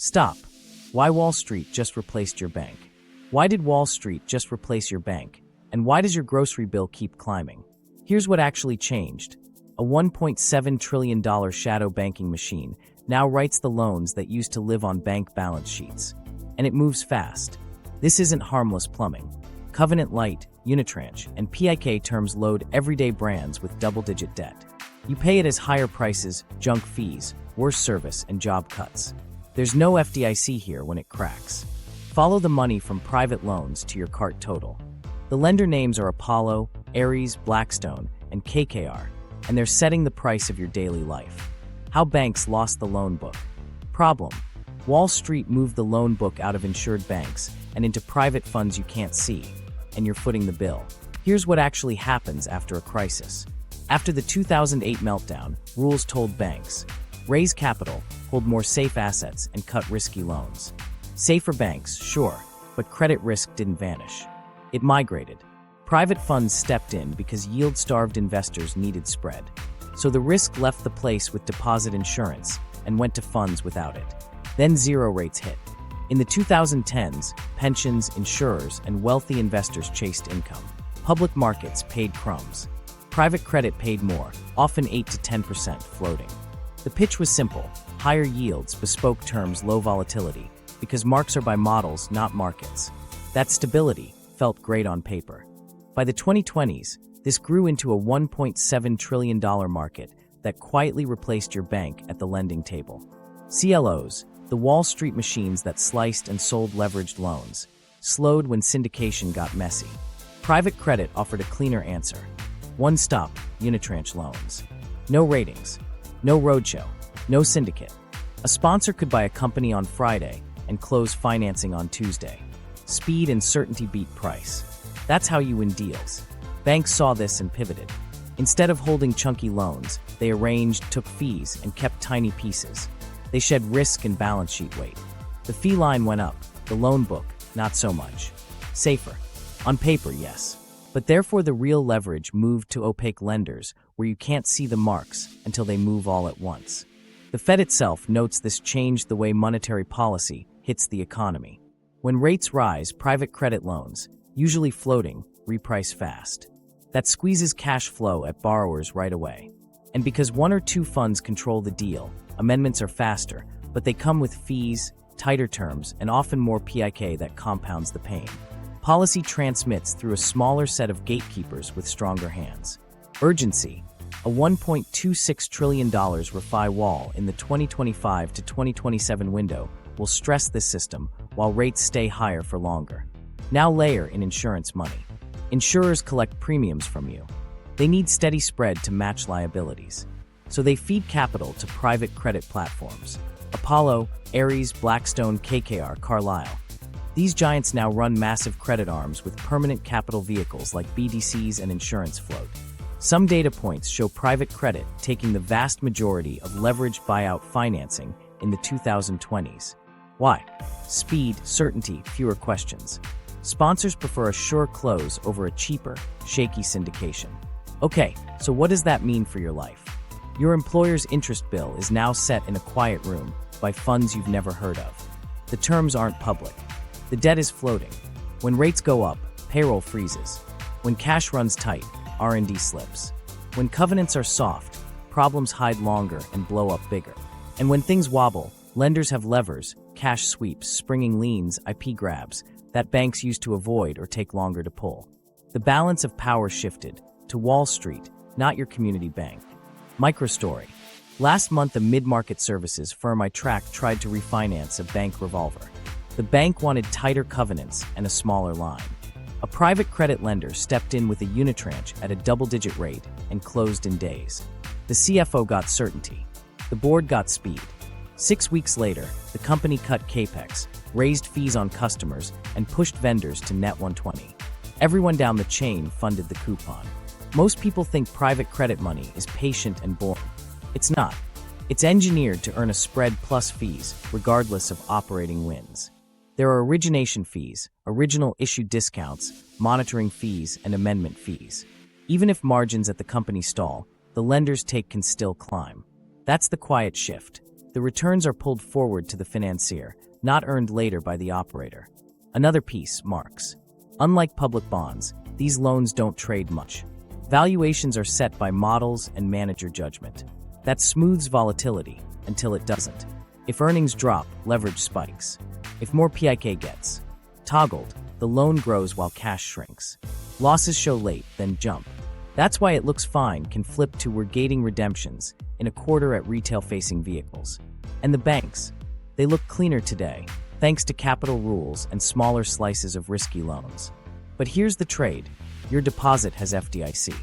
Stop. Why Wall Street just replaced your bank? Why did Wall Street just replace your bank? And why does your grocery bill keep climbing? Here's what actually changed. A $1.7 trillion shadow banking machine now writes the loans that used to live on bank balance sheets. And it moves fast. This isn't harmless plumbing. Covenant Light, Unitranche, and PIK terms load everyday brands with double-digit debt. You pay it as higher prices, junk fees, worse service, and job cuts. There's no FDIC here when it cracks. Follow the money from private loans to your cart total. The lender names are Apollo, Ares, Blackstone, and KKR, and they're setting the price of your daily life. How banks lost the loan book. Problem: Wall Street moved the loan book out of insured banks and into private funds you can't see, and you're footing the bill. Here's what actually happens after a crisis. After the 2008 meltdown, rules told banks: raise capital, hold more safe assets, and cut risky loans. Safer banks, sure, but credit risk didn't vanish. It migrated. Private funds stepped in because yield-starved investors needed spread. So the risk left the place with deposit insurance and went to funds without it. Then zero rates hit. In the 2010s, pensions, insurers, and wealthy investors chased income. Public markets paid crumbs. Private credit paid more, often 8 to 10% floating. The pitch was simple: higher yields, bespoke terms, low volatility, because marks are by models, not markets. That stability felt great on paper. By the 2020s, this grew into a $1.7 trillion market that quietly replaced your bank at the lending table. CLOs, the Wall Street machines that sliced and sold leveraged loans, slowed when syndication got messy. Private credit offered a cleaner answer. One-stop, unitranche loans. No ratings, no roadshow, no syndicate. A sponsor could buy a company on Friday and close financing on Tuesday. Speed and certainty beat price. That's how you win deals. Banks saw this and pivoted. Instead of holding chunky loans, they arranged, took fees, and kept tiny pieces. They shed risk and balance sheet weight. The fee line went up, the loan book, not so much. Safer. On paper, yes. But therefore the real leverage moved to opaque lenders, where you can't see the marks until they move all at once. The Fed itself notes this changed the way monetary policy hits the economy. When rates rise, private credit loans, usually floating, reprice fast. That squeezes cash flow at borrowers right away. And because one or two funds control the deal, amendments are faster, but they come with fees, tighter terms, and often more PIK that compounds the pain. Policy transmits through a smaller set of gatekeepers with stronger hands. Urgency. A $1.26 trillion Refi wall in the 2025 to 2027 window will stress this system while rates stay higher for longer. Now layer in insurance money. Insurers collect premiums from you. They need steady spread to match liabilities. So they feed capital to private credit platforms. Apollo, Ares, Blackstone, KKR, Carlyle. These giants now run massive credit arms with permanent capital vehicles like BDCs and insurance float. Some data points show private credit taking the vast majority of leveraged buyout financing in the 2020s. Why? Speed, certainty, fewer questions. Sponsors prefer a sure close over a cheaper, shaky syndication. Okay, so what does that mean for your life? Your employer's interest bill is now set in a quiet room by funds you've never heard of. The terms aren't public. The debt is floating. When rates go up, payroll freezes. When cash runs tight, R&D slips. When covenants are soft, problems hide longer and blow up bigger. And when things wobble, lenders have levers, cash sweeps, springing liens, IP grabs, that banks used to avoid or take longer to pull. The balance of power shifted to Wall Street, not your community bank. Microstory. Last month, a mid-market services firm I tracked tried to refinance a bank revolver. The bank wanted tighter covenants and a smaller line. A private credit lender stepped in with a unitranche at a double-digit rate and closed in days. The CFO got certainty. The board got speed. 6 weeks later, the company cut capex, raised fees on customers, and pushed vendors to net 120. Everyone down the chain funded the coupon. Most people think private credit money is patient and boring. It's not. It's engineered to earn a spread plus fees, regardless of operating wins. There are origination fees, original issue discounts, monitoring fees, and amendment fees. Even if margins at the company stall, the lender's take can still climb. That's the quiet shift. The returns are pulled forward to the financier, not earned later by the operator. Another piece, marks. Unlike public bonds, these loans don't trade much. Valuations are set by models and manager judgment. That smooths volatility until it doesn't. If earnings drop, leverage spikes. If more PIK gets toggled, the loan grows while cash shrinks. Losses show late, then jump. That's why it looks fine can flip to we're gating redemptions in a quarter at retail-facing vehicles. And the banks, they look cleaner today, thanks to capital rules and smaller slices of risky loans. But here's the trade. Your deposit has FDIC.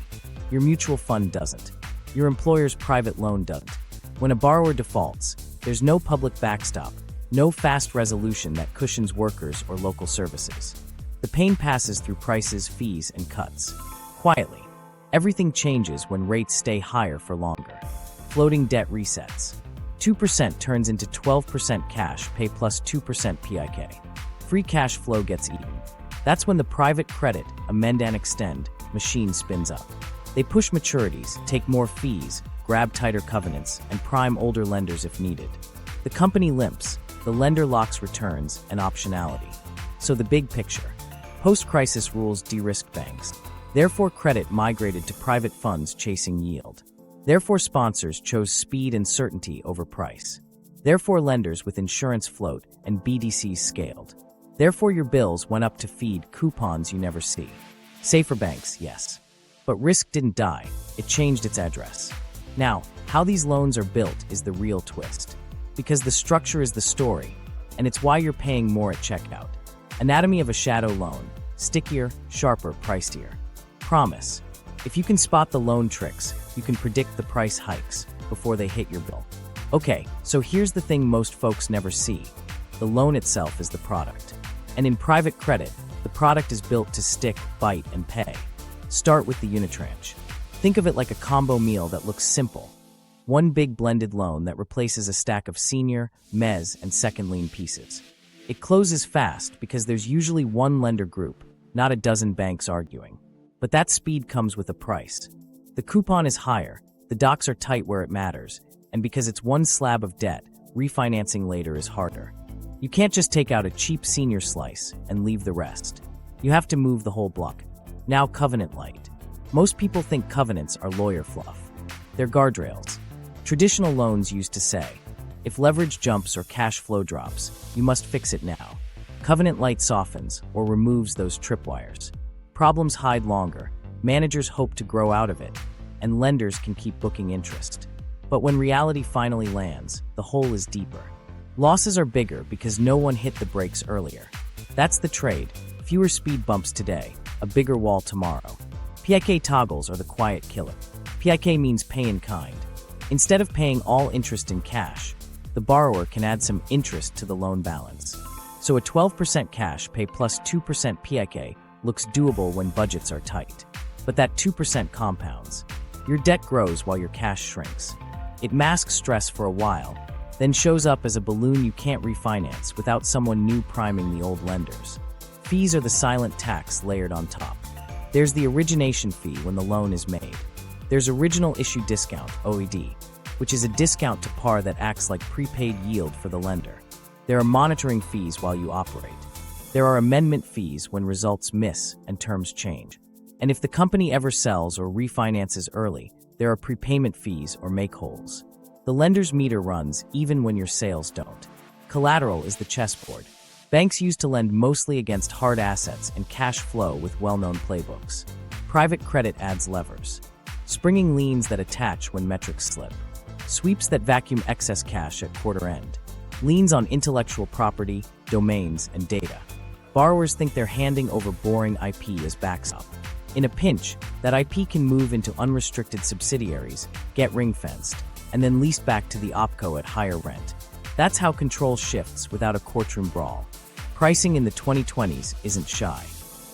Your mutual fund doesn't. Your employer's private loan doesn't. When a borrower defaults, there's no public backstop, no fast resolution that cushions workers or local services. The pain passes through prices, fees, and cuts. Quietly. Everything changes when rates stay higher for longer. Floating debt resets. 2% turns into 12% cash pay plus 2% PIK. Free cash flow gets eaten. That's when the private credit, amend and extend, machine spins up. They push maturities, take more fees, grab tighter covenants, and prime older lenders if needed. The company limps, the lender locks returns and optionality. So the big picture. Post-crisis rules de-risked banks. Therefore credit migrated to private funds chasing yield. Therefore sponsors chose speed and certainty over price. Therefore lenders with insurance float and BDCs scaled. Therefore your bills went up to feed coupons you never see. Safer banks, yes. But risk didn't die, it changed its address. Now, how these loans are built is the real twist. Because the structure is the story, and it's why you're paying more at checkout. Anatomy of a shadow loan. Stickier, sharper, pricier. Promise. If you can spot the loan tricks, you can predict the price hikes before they hit your bill. Okay, so here's the thing most folks never see. The loan itself is the product. And in private credit, the product is built to stick, bite, and pay. Start with the Unitranche. Think of it like a combo meal that looks simple. One big blended loan that replaces a stack of senior, mezz, and second lien pieces. It closes fast because there's usually one lender group, not a dozen banks arguing. But that speed comes with a price. The coupon is higher, the docs are tight where it matters, and because it's one slab of debt, refinancing later is harder. You can't just take out a cheap senior slice and leave the rest. You have to move the whole block. Now covenant light. Most people think covenants are lawyer fluff. They're guardrails. Traditional loans used to say, if leverage jumps or cash flow drops, you must fix it now. Covenant light softens or removes those tripwires. Problems hide longer, managers hope to grow out of it, and lenders can keep booking interest. But when reality finally lands, the hole is deeper. Losses are bigger because no one hit the brakes earlier. That's the trade. Fewer speed bumps today, a bigger wall tomorrow. PIK toggles are the quiet killer. PIK means pay in kind. Instead of paying all interest in cash, the borrower can add some interest to the loan balance. So a 12% cash pay plus 2% PIK looks doable when budgets are tight. But that 2% compounds. Your debt grows while your cash shrinks. It masks stress for a while, then shows up as a balloon you can't refinance without someone new priming the old lenders. Fees are the silent tax layered on top. There's the origination fee when the loan is made. There's original issue discount, OID, which is a discount to par that acts like prepaid yield for the lender. There are monitoring fees while you operate. There are amendment fees when results miss and terms change. And if the company ever sells or refinances early, there are prepayment fees or make-wholes. The lender's meter runs even when your sales don't. Collateral is the chessboard. Banks used to lend mostly against hard assets and cash flow with well-known playbooks. Private credit adds levers. Springing liens that attach when metrics slip. Sweeps that vacuum excess cash at quarter end. Liens on intellectual property, domains, and data. Borrowers think they're handing over boring IP as backstop. In a pinch, that IP can move into unrestricted subsidiaries, get ring-fenced, and then leased back to the opco at higher rent. That's how control shifts without a courtroom brawl. Pricing in the 2020s isn't shy.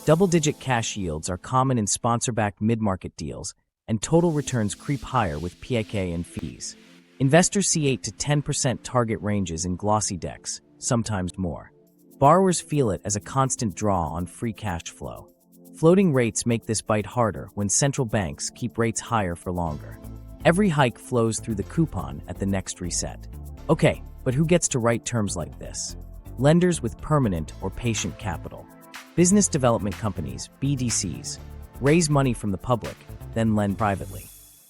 Double-digit cash yields are common in sponsor-backed mid-market deals, and total returns creep higher with PIK and fees. Investors see 8 to 10% target ranges in glossy decks, sometimes more. Borrowers feel it as a constant draw on free cash flow. Floating rates make this bite harder when central banks keep rates higher for longer. Every hike flows through the coupon at the next reset. Okay, but who gets to write terms like this? Lenders with permanent or patient capital. Business development companies, BDCs, raise money from the public, then lend privately.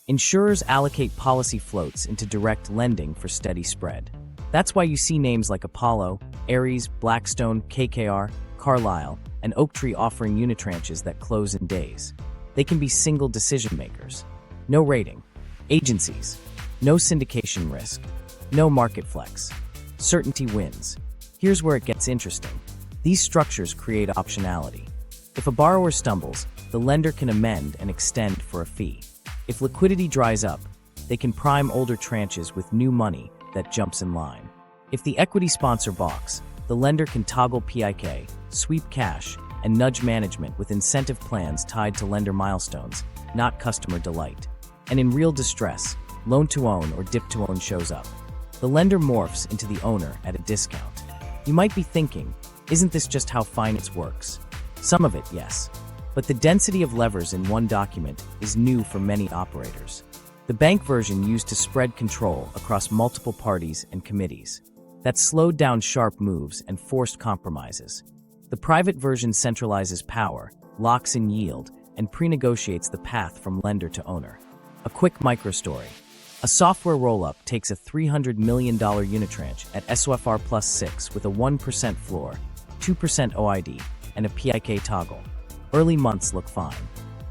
Insurers allocate policy floats into direct lending for steady spread. That's why you see names like Apollo, Ares, Blackstone, KKR, Carlyle, and Oaktree offering unitranches that close in days. They can be single decision makers. No rating. Agencies. No syndication risk. No market flex. Certainty wins. Here's where it gets interesting. These structures create optionality. If a borrower stumbles, the lender can amend and extend for a fee. If liquidity dries up, they can prime older tranches with new money that jumps in line. If the equity sponsor balks, the lender can toggle PIK, sweep cash, and nudge management with incentive plans tied to lender milestones, not customer delight. And in real distress, loan-to-own or dip-to-own shows up. The lender morphs into the owner at a discount. You might be thinking, isn't this just how finance works? Some of it, yes. But the density of levers in one document is new for many operators. The bank version used to spread control across multiple parties and committees. That slowed down sharp moves and forced compromises. The private version centralizes power, locks in yield, and pre-negotiates the path from lender to owner. A quick micro-story. A software roll-up takes a $300 million unitranche at SOFR plus 6 with a 1% floor, 2% OID, and a PIK toggle. Early months look fine.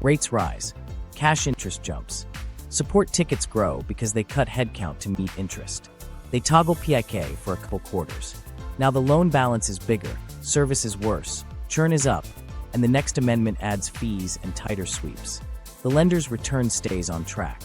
Rates rise. Cash interest jumps. Support tickets grow because they cut headcount to meet interest. They toggle PIK for a couple quarters. Now the loan balance is bigger, service is worse, churn is up, and the next amendment adds fees and tighter sweeps. The lender's return stays on track.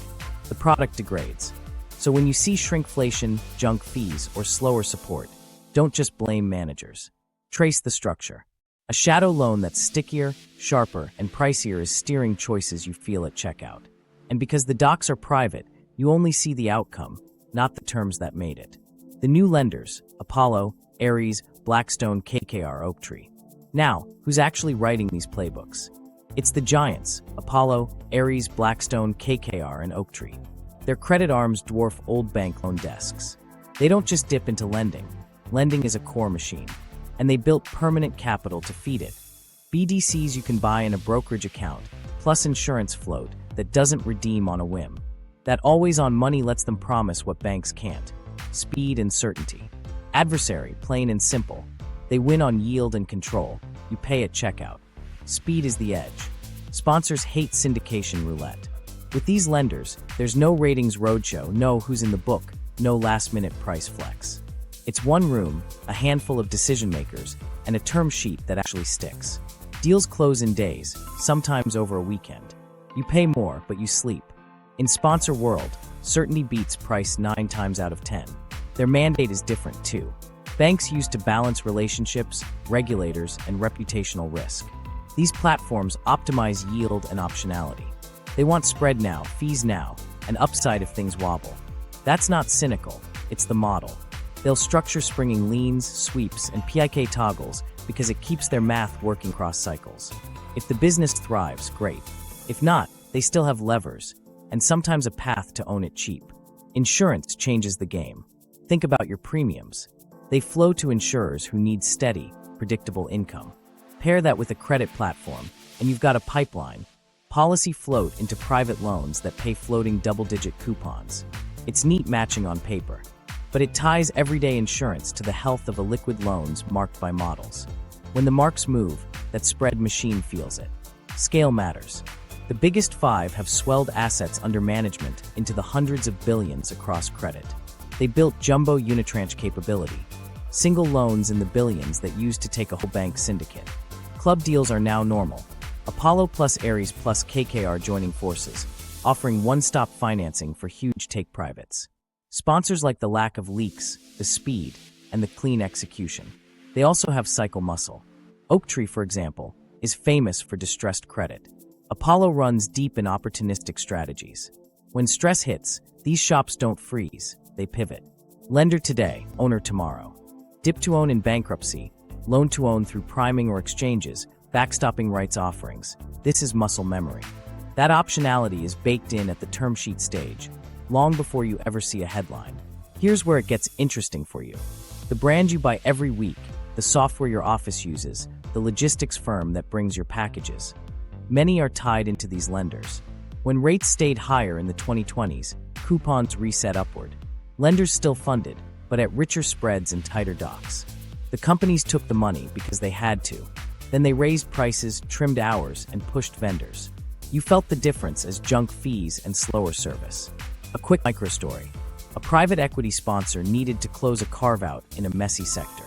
The product degrades. So when you see shrinkflation, junk fees, or slower support, don't just blame managers. Trace the structure. A shadow loan that's stickier, sharper, and pricier is steering choices you feel at checkout. And because the docs are private, you only see the outcome, not the terms that made it. The new lenders, Apollo, Ares, Blackstone, KKR, Oaktree. Now, who's actually writing these playbooks? It's the giants, Apollo, Ares, Blackstone, KKR, and Oaktree. Their credit arms dwarf old bank loan desks. They don't just dip into lending. Lending is a core machine. And they built permanent capital to feed it. BDCs you can buy in a brokerage account, plus insurance float that doesn't redeem on a whim. That always-on money lets them promise what banks can't. Speed and certainty. Adversary, plain and simple. They win on yield and control. You pay at checkout. Speed is the edge. Sponsors hate syndication roulette. With these lenders, there's no ratings roadshow, no who's in the book, no last-minute price flex. It's one room, a handful of decision makers, and a term sheet that actually sticks. Deals close in days, sometimes over a weekend. You pay more, but you sleep. In sponsor world, certainty beats price 9 times out of 10. Their mandate is different too. Banks use to balance relationships, regulators, and reputational risk. These platforms optimize yield and optionality. They want spread now, fees now, and upside if things wobble. That's not cynical, it's the model. They'll structure springing liens, sweeps, and PIK toggles because it keeps their math working cross cycles. If the business thrives, great. If not, they still have levers, and sometimes a path to own it cheap. Insurance changes the game. Think about your premiums. They flow to insurers who need steady, predictable income. Pair that with a credit platform, and you've got a pipeline. Policy float into private loans that pay floating double-digit coupons. It's neat matching on paper, but it ties everyday insurance to the health of a liquid loans marked by models. When the marks move, that spread machine feels it. Scale matters. The biggest 5 have swelled assets under management into the hundreds of billions across credit. They built jumbo unitranche capability, single loans in the billions that used to take a whole bank syndicate. Club deals are now normal. Apollo plus Ares plus KKR joining forces, offering one-stop financing for huge take-privates. Sponsors like the lack of leaks, the speed, and the clean execution. They also have cycle muscle. Oaktree, for example, is famous for distressed credit. Apollo runs deep in opportunistic strategies. When stress hits, these shops don't freeze, they pivot. Lender today, owner tomorrow. Dip to own in bankruptcy, loan to own through priming or exchanges, backstopping rights offerings. This is muscle memory. That optionality is baked in at the term sheet stage, long before you ever see a headline. Here's where it gets interesting for you. The brand you buy every week, the software your office uses, the logistics firm that brings your packages. Many are tied into these lenders. When rates stayed higher in the 2020s, coupons reset upward. Lenders still funded, but at richer spreads and tighter docs. The companies took the money because they had to. Then they raised prices, trimmed hours, and pushed vendors. You felt the difference as junk fees and slower service. A quick microstory. A private equity sponsor needed to close a carve-out in a messy sector.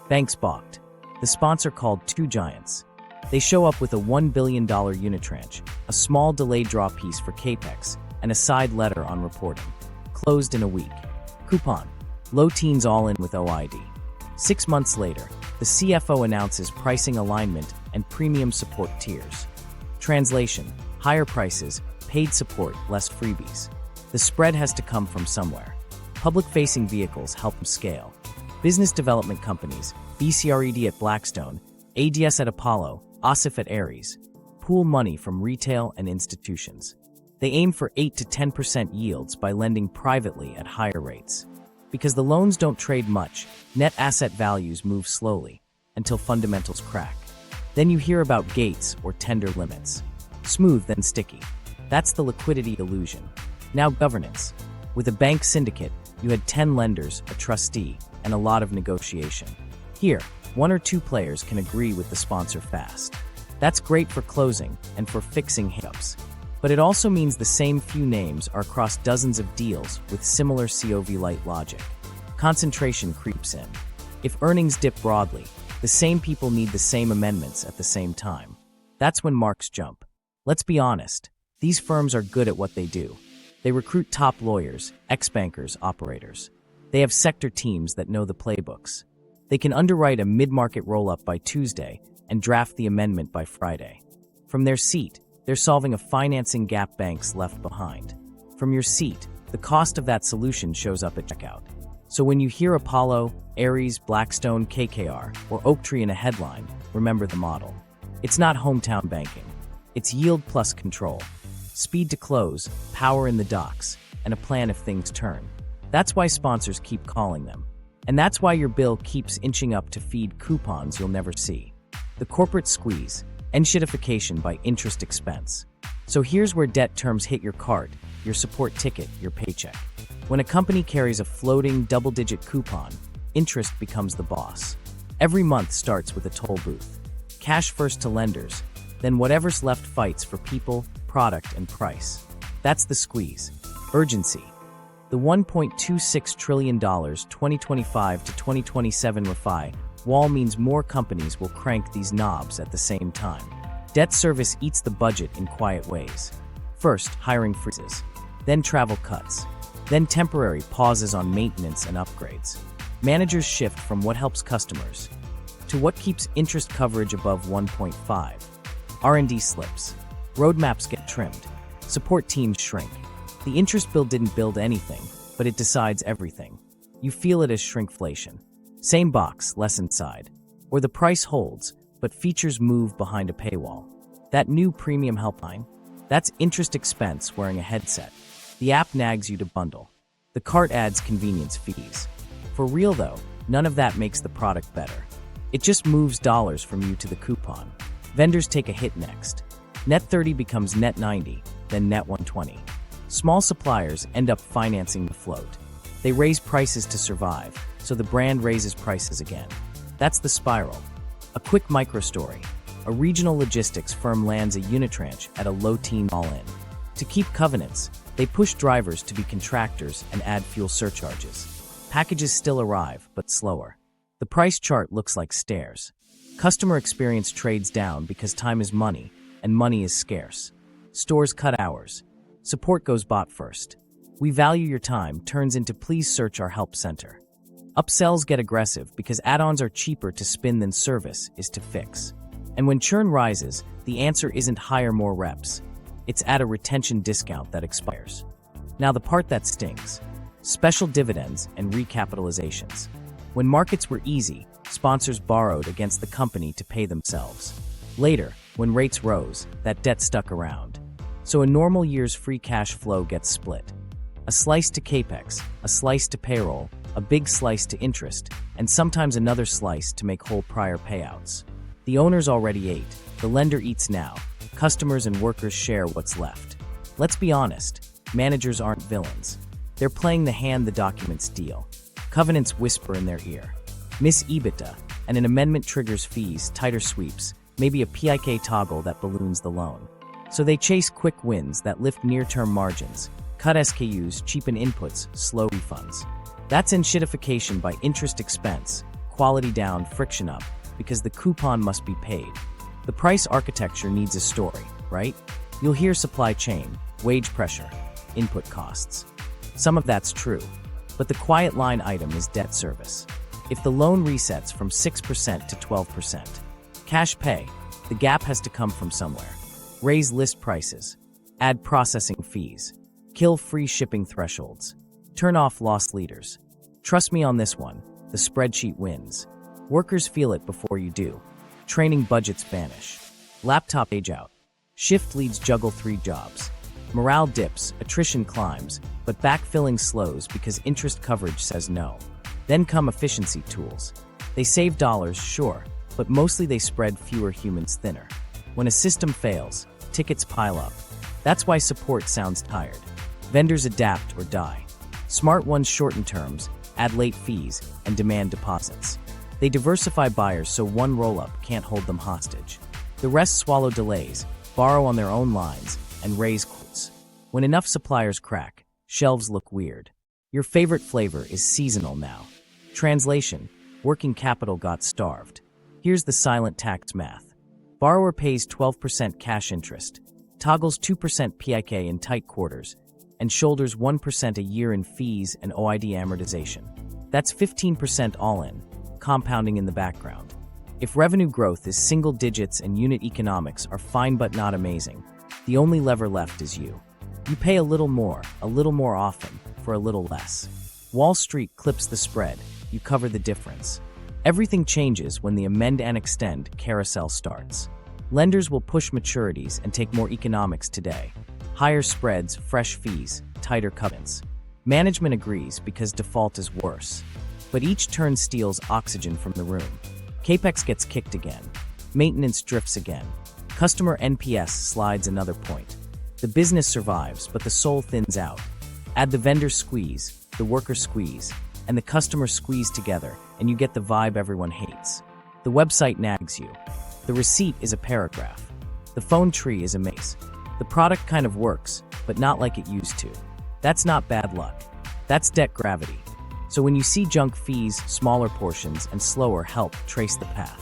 Banks balked. The sponsor called two giants. They show up with a $1 billion unitranche, a small delayed draw piece for capex, and a side letter on reporting. Closed in a week. Coupon. Low teens all in with OID. 6 months later, the CFO announces pricing alignment and premium support tiers. Translation: higher prices, paid support, less freebies. The spread has to come from somewhere. Public-facing vehicles help them scale. Business development companies, BCRED at Blackstone, ADS at Apollo, OSIF at Ares, pool money from retail and institutions. They aim for 8 to 10% yields by lending privately at higher rates. Because the loans don't trade much, net asset values move slowly until fundamentals crack. Then you hear about gates or tender limits. Smooth then sticky. That's the liquidity illusion. Now governance. With a bank syndicate, you had 10 lenders, a trustee, and a lot of negotiation. Here, 1 or 2 players can agree with the sponsor fast. That's great for closing and for fixing hiccups. But it also means the same few names are across dozens of deals with similar COV-light logic. Concentration creeps in. If earnings dip broadly, the same people need the same amendments at the same time. That's when marks jump. Let's be honest, these firms are good at what they do. They recruit top lawyers, ex-bankers, operators. They have sector teams that know the playbooks. They can underwrite a mid-market roll-up by Tuesday and draft the amendment by Friday. From their seat, they're solving a financing gap banks left behind. From your seat, the cost of that solution shows up at checkout. So when you hear Apollo, Ares, Blackstone, KKR, or Oaktree in a headline, remember the model. It's not hometown banking. It's yield plus control. Speed to close, power in the docs, and a plan if things turn. That's why sponsors keep calling them. And that's why your bill keeps inching up to feed coupons you'll never see. The corporate squeeze, Enshittification by interest expense. So here's where debt terms hit your card, your support ticket, your paycheck. When a company carries a floating double-digit coupon, interest becomes the boss. Every month starts with a toll booth. Cash first to lenders, then whatever's left fights for people, product, and price. That's the squeeze. Urgency. The $1.26 trillion 2025 to 2027 Refi wall means more companies will crank these knobs at the same time. Debt service eats the budget in quiet ways. First, hiring freezes. Then travel cuts. Then temporary pauses on maintenance and upgrades. Managers shift from what helps customers to what keeps interest coverage above 1.5. R&D slips. Roadmaps get trimmed. Support teams shrink. The interest bill didn't build anything, but it decides everything. You feel it as shrinkflation. Same box, less inside. Or the price holds, but features move behind a paywall. That new premium helpline? That's interest expense wearing a headset. The app nags you to bundle. The cart adds convenience fees. For real though, none of that makes the product better. It just moves dollars from you to the coupon. Vendors take a hit next. Net 30 becomes net 90, then net 120. Small suppliers end up financing the float. They raise prices to survive, so the brand raises prices again. That's the spiral. A quick microstory. A regional logistics firm lands a unitranche at a low teen all-in. To keep covenants, they push drivers to be contractors and add fuel surcharges. Packages still arrive, but slower. The price chart looks like stairs. Customer experience trades down because time is money, and money is scarce. Stores cut hours. Support goes bot first. We value your time turns into please search our help center. Upsells get aggressive because add-ons are cheaper to spin than service is to fix. And when churn rises, the answer isn't hire more reps. It's at a retention discount that expires. Now the part that stings. Special dividends and recapitalizations. When markets were easy, sponsors borrowed against the company to pay themselves. Later, when rates rose, that debt stuck around. So a normal year's free cash flow gets split. A slice to capex, a slice to payroll, a big slice to interest, and sometimes another slice to make whole prior payouts. The owners already ate, the lender eats now, customers and workers share what's left. Let's be honest, managers aren't villains. They're playing the hand the documents deal. Covenants whisper in their ear. Miss EBITDA, and an amendment triggers fees, tighter sweeps, maybe a PIK toggle that balloons the loan. So they chase quick wins that lift near-term margins, cut SKUs, cheapen inputs, slow refunds. That's enshittification by interest expense, quality down, friction up, because the coupon must be paid. The price architecture needs a story, right? You'll hear supply chain, wage pressure, input costs. Some of that's true, but the quiet line item is debt service. If the loan resets from 6% to 12%, cash pay, the gap has to come from somewhere. Raise list prices, add processing fees, kill free shipping thresholds, turn off loss leaders. Trust me on this one, the spreadsheet wins. Workers feel it before you do. Training budgets vanish. Laptop age out. Shift leads juggle 3 jobs. Morale dips, attrition climbs, but backfilling slows because interest coverage says no. Then come efficiency tools. They save dollars, sure, but mostly they spread fewer humans thinner. When a system fails, tickets pile up. That's why support sounds tired. Vendors adapt or die. Smart ones shorten terms, add late fees, and demand deposits. They diversify buyers so one roll-up can't hold them hostage. The rest swallow delays, borrow on their own lines, and raise quotes. When enough suppliers crack, shelves look weird. Your favorite flavor is seasonal now. Translation: working capital got starved. Here's the silent tax math. Borrower pays 12% cash interest, toggles 2% PIK in tight quarters, and shoulders 1% a year in fees and OID amortization. That's 15% all-in, compounding in the background. If revenue growth is single digits and unit economics are fine but not amazing, the only lever left is you. You pay a little more often, for a little less. Wall Street clips the spread, you cover the difference. Everything changes when the amend and extend carousel starts. Lenders will push maturities and take more economics today. Higher spreads, fresh fees, tighter covenants. Management agrees because default is worse. But each turn steals oxygen from the room. Capex gets kicked again. Maintenance drifts again. Customer NPS slides another point. The business survives, but the soul thins out. Add the vendor squeeze, the worker squeeze, and the customer squeeze together, and you get the vibe everyone hates. The website nags you. The receipt is a paragraph. The phone tree is a maze. The product kind of works, but not like it used to. That's not bad luck. That's debt gravity. So when you see junk fees, smaller portions, and slower help, trace the path.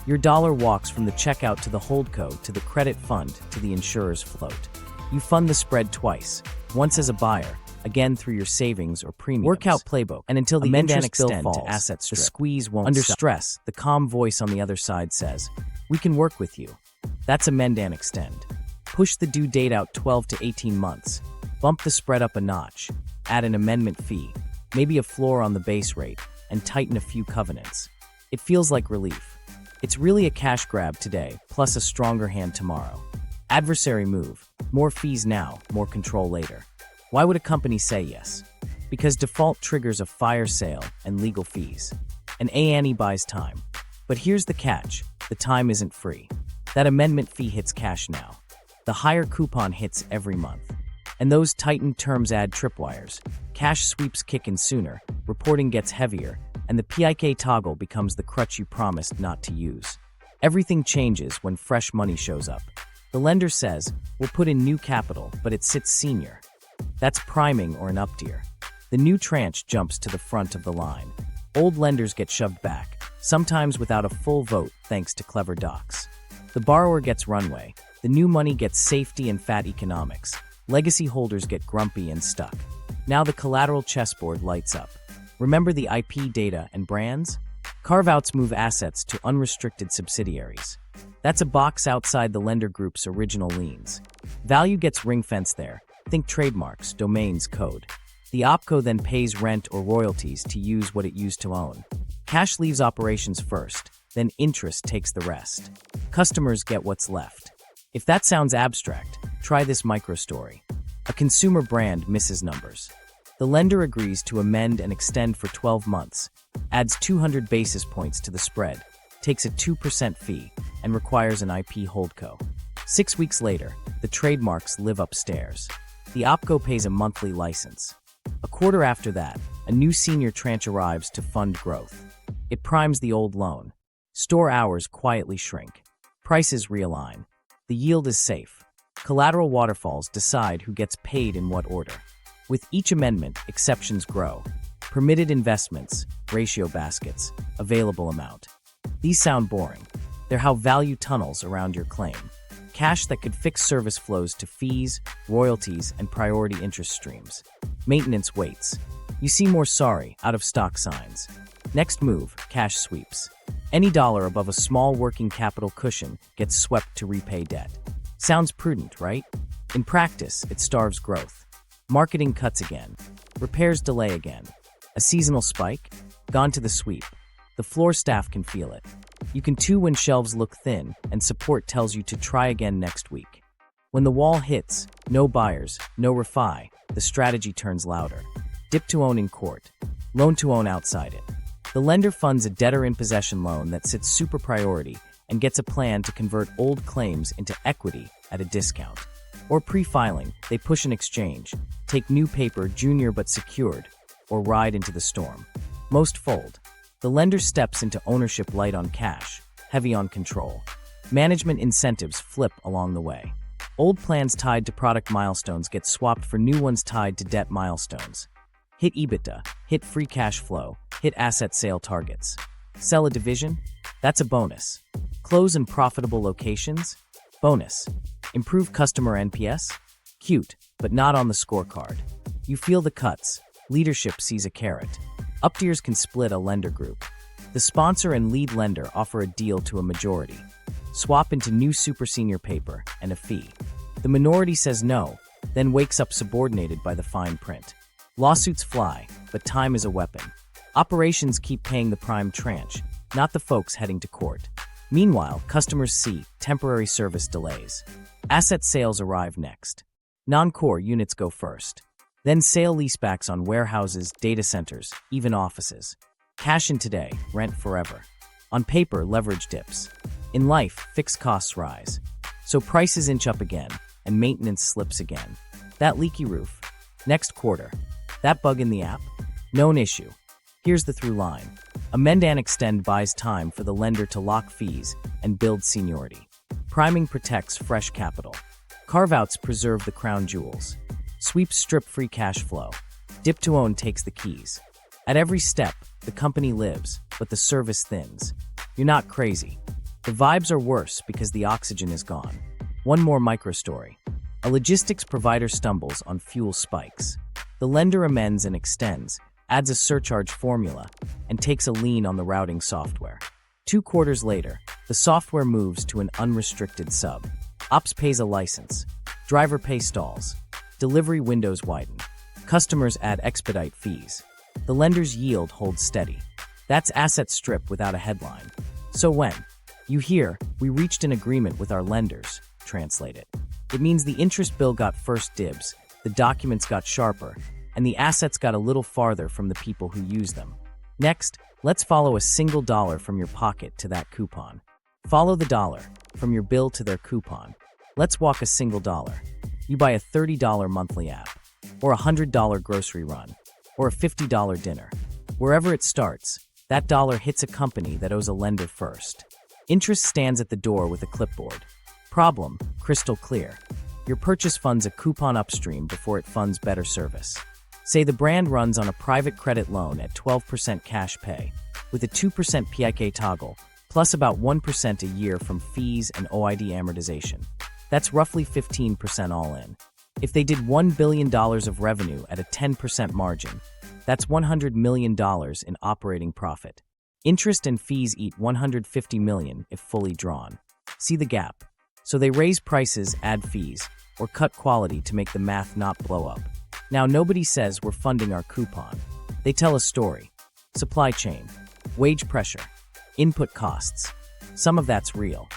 Your dollar walks from the checkout to the holdco to the credit fund to the insurer's float. You fund the spread twice, once as a buyer, again through your savings or premiums. Work out Playbook, and until the interest bill falls, to asset strip, the squeeze won't Under stop. Stress, the calm voice on the other side says, "We can work with you." That's amend and extend. Push the due date out 12 to 18 months. Bump the spread up a notch. Add an amendment fee. Maybe a floor on the base rate, and tighten a few covenants. It feels like relief. It's really a cash grab today, plus a stronger hand tomorrow. Adversary move. More fees now, more control later. Why would a company say yes? Because default triggers a fire sale and legal fees. And A&E buys time. But here's the catch. The time isn't free. That amendment fee hits cash now. The higher coupon hits every month. And those tightened terms add tripwires. Cash sweeps kick in sooner, reporting gets heavier, and the PIK toggle becomes the crutch you promised not to use. Everything changes when fresh money shows up. The lender says, "We'll put in new capital, but it sits senior." That's priming or an up-tier. The new tranche jumps to the front of the line. Old lenders get shoved back, sometimes without a full vote thanks to clever docs. The borrower gets runway. The new money gets safety and fat economics. Legacy holders get grumpy and stuck. Now the collateral chessboard lights up. Remember the IP data and brands? Carve-outs move assets to unrestricted subsidiaries. That's a box outside the lender group's original liens. Value gets ring-fenced there. Think trademarks, domains, code. The opco then pays rent or royalties to use what it used to own. Cash leaves operations first, then interest takes the rest. Customers get what's left. If that sounds abstract, try this micro story. A consumer brand misses numbers. The lender agrees to amend and extend for 12 months, adds 200 basis points to the spread, takes a 2% fee, and requires an IP holdco. 6 weeks later, the trademarks live upstairs. The OpCo pays a monthly license. A quarter after that, a new senior tranche arrives to fund growth. It primes the old loan. Store hours quietly shrink. Prices realign. The yield is safe. Collateral waterfalls decide who gets paid in what order. With each amendment, exceptions grow. Permitted investments, ratio baskets, available amount. These sound boring. They're how value tunnels around your claim. Cash that could fix service flows to fees, royalties, and priority interest streams. Maintenance waits. You see more sorry, out of stock signs. Next move, cash sweeps. Any dollar above a small working capital cushion gets swept to repay debt. Sounds prudent, right? In practice, it starves growth. Marketing cuts again. Repairs delay again. A seasonal spike? Gone to the sweep. The floor staff can feel it. You can too when shelves look thin and support tells you to try again next week. When the wall hits, no buyers, no refi, the strategy turns louder. Dip to own in court. Loan to own outside it. The lender funds a debtor in possession loan that sits super priority and gets a plan to convert old claims into equity at a discount. Or pre-filing, they push an exchange, take new paper junior but secured, or ride into the storm. Most fold. The lender steps into ownership light on cash, heavy on control. Management incentives flip along the way. Old plans tied to product milestones get swapped for new ones tied to debt milestones. Hit EBITDA, hit free cash flow, hit asset sale targets. Sell a division? That's a bonus. Close in profitable locations? Bonus. Improve customer NPS? Cute, but not on the scorecard. You feel the cuts. Leadership sees a carrot. Up-tiers can split a lender group. The sponsor and lead lender offer a deal to a majority. Swap into new super senior paper and a fee. The minority says no, then wakes up subordinated by the fine print. Lawsuits fly, but time is a weapon. Operations keep paying the prime tranche, not the folks heading to court. Meanwhile, customers see temporary service delays. Asset sales arrive next. Non-core units go first. Then sale leasebacks on warehouses, data centers, even offices. Cash in today, rent forever. On paper, leverage dips. In life, fixed costs rise. So prices inch up again, and maintenance slips again. That leaky roof. Next quarter. That bug in the app? Known issue. Here's the through line. Amend and extend buys time for the lender to lock fees and build seniority. Priming protects fresh capital. Carve-outs preserve the crown jewels. Sweeps strip free cash flow. Dip to own takes the keys. At every step, the company lives, but the service thins. You're not crazy. The vibes are worse because the oxygen is gone. One more micro story. A logistics provider stumbles on fuel spikes. The lender amends and extends, adds a surcharge formula, and takes a lien on the routing software. 2 quarters later, the software moves to an unrestricted sub. Ops pays a license. Driver pay stalls. Delivery windows widen. Customers add expedite fees. The lender's yield holds steady. That's asset strip without a headline. So when you hear, "We reached an agreement with our lenders," translate it. It means the interest bill got first dibs, the documents got sharper, and the assets got a little farther from the people who use them. Next, let's follow a single dollar from your pocket to that coupon. Follow the dollar, from your bill to their coupon. Let's walk a single dollar. You buy a $30 monthly app, or a $100 grocery run, or a $50 dinner. Wherever it starts, that dollar hits a company that owes a lender first. Interest stands at the door with a clipboard. Problem, crystal clear. Your purchase funds a coupon upstream before it funds better service. Say the brand runs on a private credit loan at 12% cash pay, with a 2% PIK toggle, plus about 1% a year from fees and OID amortization. That's roughly 15% all in. If they did $1 billion of revenue at a 10% margin, that's $100 million in operating profit. Interest and fees eat $150 million if fully drawn. See the gap? So they raise prices, add fees, or cut quality to make the math not blow up. Now nobody says we're funding our coupon. They tell a story. Supply chain, wage pressure, input costs. Some of that's real.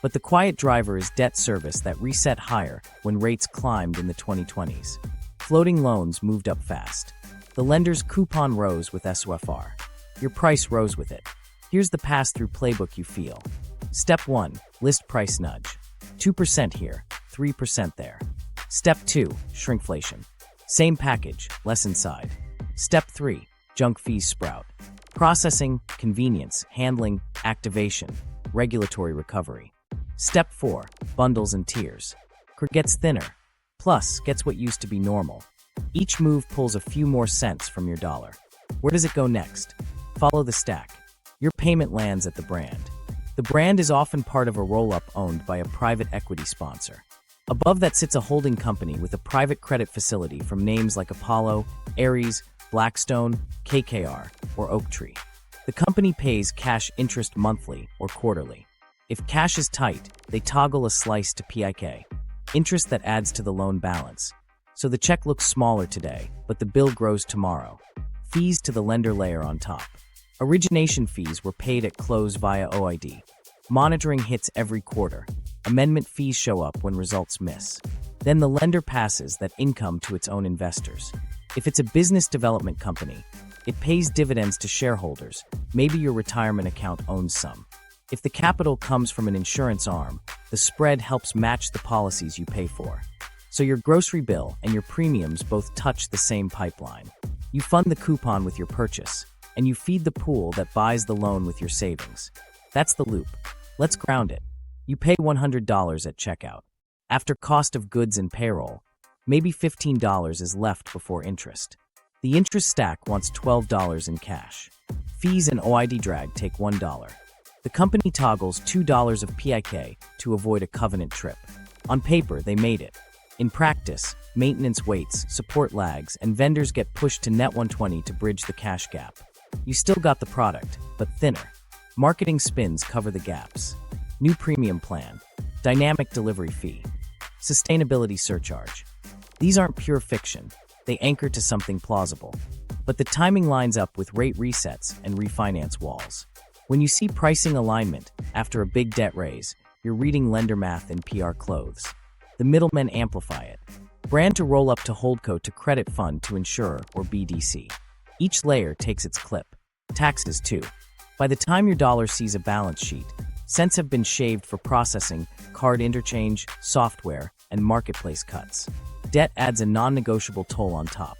But the quiet driver is debt service that reset higher when rates climbed in the 2020s. Floating loans moved up fast. The lender's coupon rose with SOFR. Your price rose with it. Here's the pass-through playbook you feel. Step 1. List price nudge. 2% here, 3% there. Step 2. Shrinkflation. Same package, less inside. Step 3. Junk fees sprout. Processing, convenience, handling, activation, regulatory recovery. Step 4. Bundles and tiers. Gets thinner. Plus, gets what used to be normal. Each move pulls a few more cents from your dollar. Where does it go next? Follow the stack. Your payment lands at the brand. The brand is often part of a roll-up owned by a private equity sponsor. Above that sits a holding company with a private credit facility from names like Apollo, Ares, Blackstone, KKR, or Oaktree. The company pays cash interest monthly or quarterly. If cash is tight, they toggle a slice to PIK, interest that adds to the loan balance. So the check looks smaller today, but the bill grows tomorrow. Fees to the lender layer on top. Origination fees were paid at close via OID. Monitoring hits every quarter. Amendment fees show up when results miss. Then the lender passes that income to its own investors. If it's a business development company, it pays dividends to shareholders. Maybe your retirement account owns some. If the capital comes from an insurance arm, the spread helps match the policies you pay for. So your grocery bill and your premiums both touch the same pipeline. You fund the coupon with your purchase, and you feed the pool that buys the loan with your savings. That's the loop. Let's ground it. You pay $100 at checkout. After cost of goods and payroll, maybe $15 is left before interest. The interest stack wants $12 in cash. Fees and OID drag take $1. The company toggles $2 of PIK to avoid a covenant trip. On paper, they made it. In practice, maintenance waits, support lags, and vendors get pushed to net 120 to bridge the cash gap. You still got the product, but thinner. Marketing spins cover the gaps. New premium plan. Dynamic delivery fee. Sustainability surcharge. These aren't pure fiction. They anchor to something plausible. But the timing lines up with rate resets and refinance walls. When you see pricing alignment after a big debt raise, you're reading lender math in PR clothes. The middlemen amplify it. Brand to roll up to holdco to credit fund to insurer or BDC. Each layer takes its clip. Taxes too. By the time your dollar sees a balance sheet, cents have been shaved for processing, card interchange, software, and marketplace cuts. Debt adds a non-negotiable toll on top.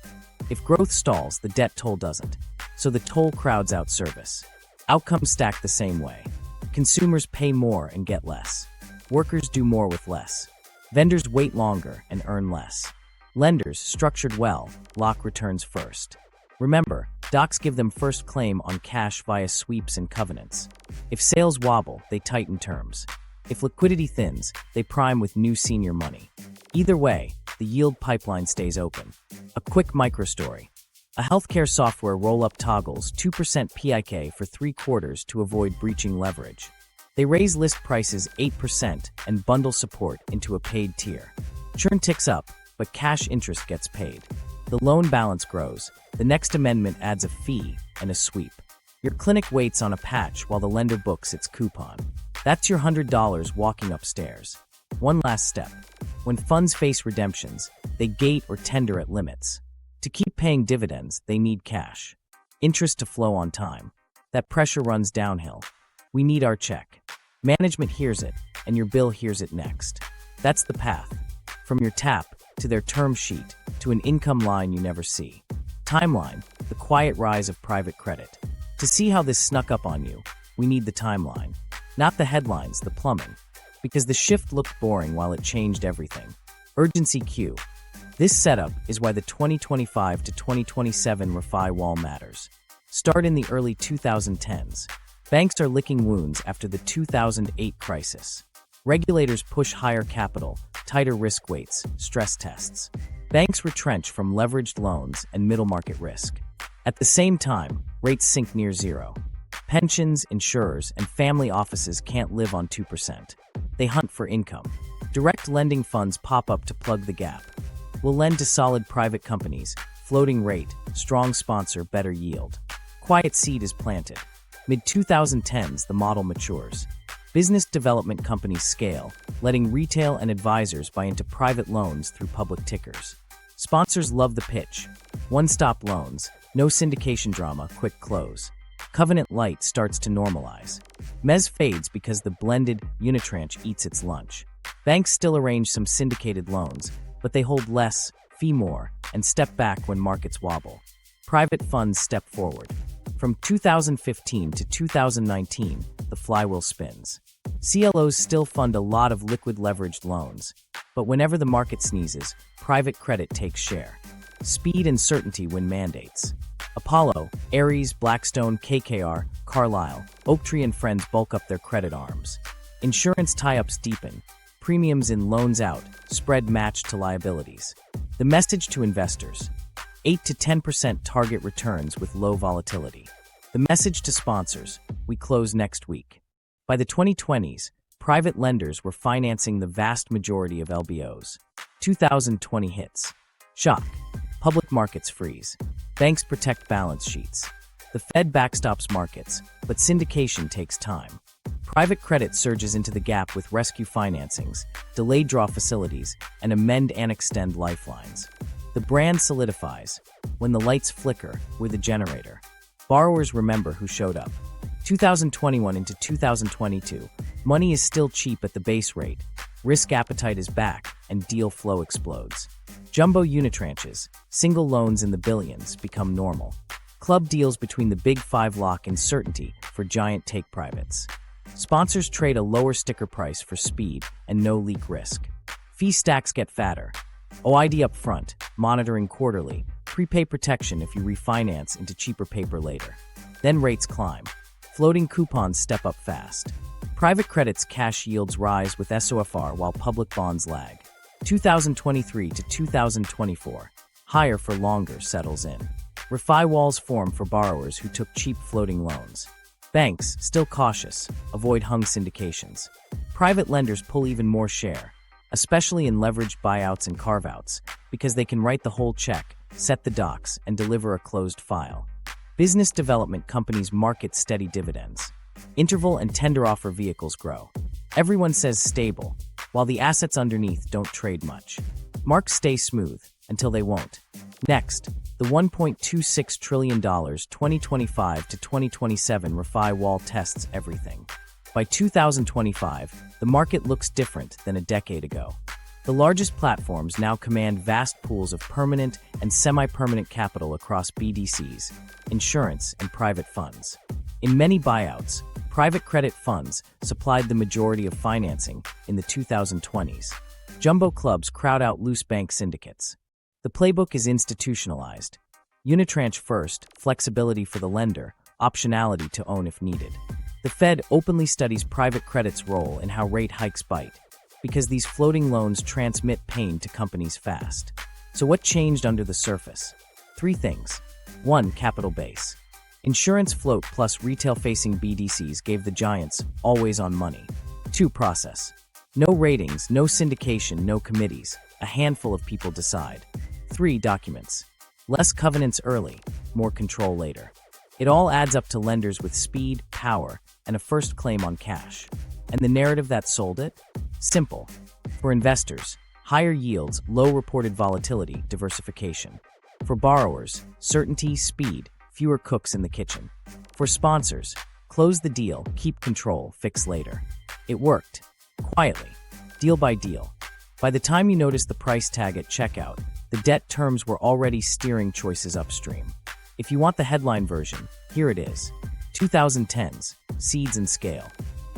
If growth stalls, the debt toll doesn't. So the toll crowds out service. Outcomes stack the same way. Consumers pay more and get less. Workers do more with less. Vendors wait longer and earn less. Lenders, structured well, lock returns first. Remember, docs give them first claim on cash via sweeps and covenants. If sales wobble, they tighten terms. If liquidity thins, they prime with new senior money. Either way, the yield pipeline stays open. A quick microstory. A healthcare software roll-up toggles 2% PIK for 3 quarters to avoid breaching leverage. They raise list prices 8% and bundle support into a paid tier. Churn ticks up, but cash interest gets paid. The loan balance grows. The next amendment adds a fee and a sweep. Your clinic waits on a patch while the lender books its coupon. That's your $100 walking upstairs. One last step. When funds face redemptions, they gate or tender at limits. To keep paying dividends, they need cash. Interest to flow on time. That pressure runs downhill. We need our check. Management hears it, and your bill hears it next. That's the path. From your tap, to their term sheet, to an income line you never see. Timeline, the quiet rise of private credit. To see how this snuck up on you, we need the timeline. Not the headlines, the plumbing. Because the shift looked boring while it changed everything. Urgency Q. This setup is why the 2025 to 2027 Refi wall matters. Start in the early 2010s. Banks are licking wounds after the 2008 crisis. Regulators push higher capital, tighter risk weights, stress tests. Banks retrench from leveraged loans and middle market risk. At the same time, rates sink near zero. Pensions, insurers, and family offices can't live on 2%. They hunt for income. Direct lending funds pop up to plug the gap. We'll lend to solid private companies, floating rate, strong sponsor, better yield. Quiet seed is planted. Mid-2010s, the model matures. Business development companies scale, letting retail and advisors buy into private loans through public tickers. Sponsors love the pitch. One-stop loans, no syndication drama, quick close. Covenant Light starts to normalize. Mezz fades because the blended Unitranche eats its lunch. Banks still arrange some syndicated loans, but they hold less, fee more, and step back when markets wobble. Private funds step forward. From 2015 to 2019, the flywheel spins. CLOs still fund a lot of liquid leveraged loans, but whenever the market sneezes, private credit takes share. Speed and certainty win mandates. Apollo, Ares, Blackstone, KKR, Carlyle, Oaktree and Friends bulk up their credit arms. Insurance tie-ups deepen. Premiums in loans out, spread matched to liabilities. The message to investors: 8 to 10% target returns with low volatility. The message to sponsors: we close next week. By the 2020s, private lenders were financing the vast majority of LBOs. 2020 hits. Shock. Public markets freeze. Banks protect balance sheets. The Fed backstops markets, but syndication takes time. Private credit surges into the gap with rescue financings, delayed draw facilities, and amend and extend lifelines. The brand solidifies. When the lights flicker, we're the generator. Borrowers remember who showed up. 2021 into 2022, money is still cheap at the base rate, risk appetite is back, and deal flow explodes. Jumbo unitranches, single loans in the billions, become normal. Club deals between the big five lock in certainty for giant take-privates. Sponsors trade a lower sticker price for speed and no leak risk. Fee stacks get fatter. OID up front, monitoring quarterly, prepay protection if you refinance into cheaper paper later. Then rates climb. Floating coupons step up fast. Private credit's cash yields rise with SOFR while public bonds lag. 2023 to 2024, higher for longer settles in. Refi walls form for borrowers who took cheap floating loans. Banks, still cautious, avoid hung syndications. Private lenders pull even more share, especially in leveraged buyouts and carve-outs, because they can write the whole check, set the docs, and deliver a closed file. Business development companies market steady dividends. Interval and tender offer vehicles grow. Everyone says stable, while the assets underneath don't trade much. Marks stay smooth, until they won't. Next, the $1.26 trillion 2025 to 2027 Refi wall tests everything. By 2025, the market looks different than a decade ago. The largest platforms now command vast pools of permanent and semi-permanent capital across BDCs, insurance, and private funds. In many buyouts, private credit funds supplied the majority of financing in the 2020s. Jumbo clubs crowd out loose bank syndicates. The playbook is institutionalized. Unitranche first, flexibility for the lender, optionality to own if needed. The Fed openly studies private credit's role in how rate hikes bite, because these floating loans transmit pain to companies fast. So what changed under the surface? 3 things. 1. Capital base. Insurance float plus retail-facing BDCs gave the giants always-on money. 2. Process. No ratings, no syndication, no committees. A handful of people decide. 3. Documents. Less covenants early, more control later. It all adds up to lenders with speed, power, and a first claim on cash. And the narrative that sold it? Simple. For investors, higher yields, low reported volatility, diversification. For borrowers, certainty, speed, fewer cooks in the kitchen. For sponsors, close the deal, keep control, fix later. It worked. Quietly. Deal by deal. By the time you noticed the price tag at checkout, the debt terms were already steering choices upstream. If you want the headline version, here it is. 2010s, seeds and scale.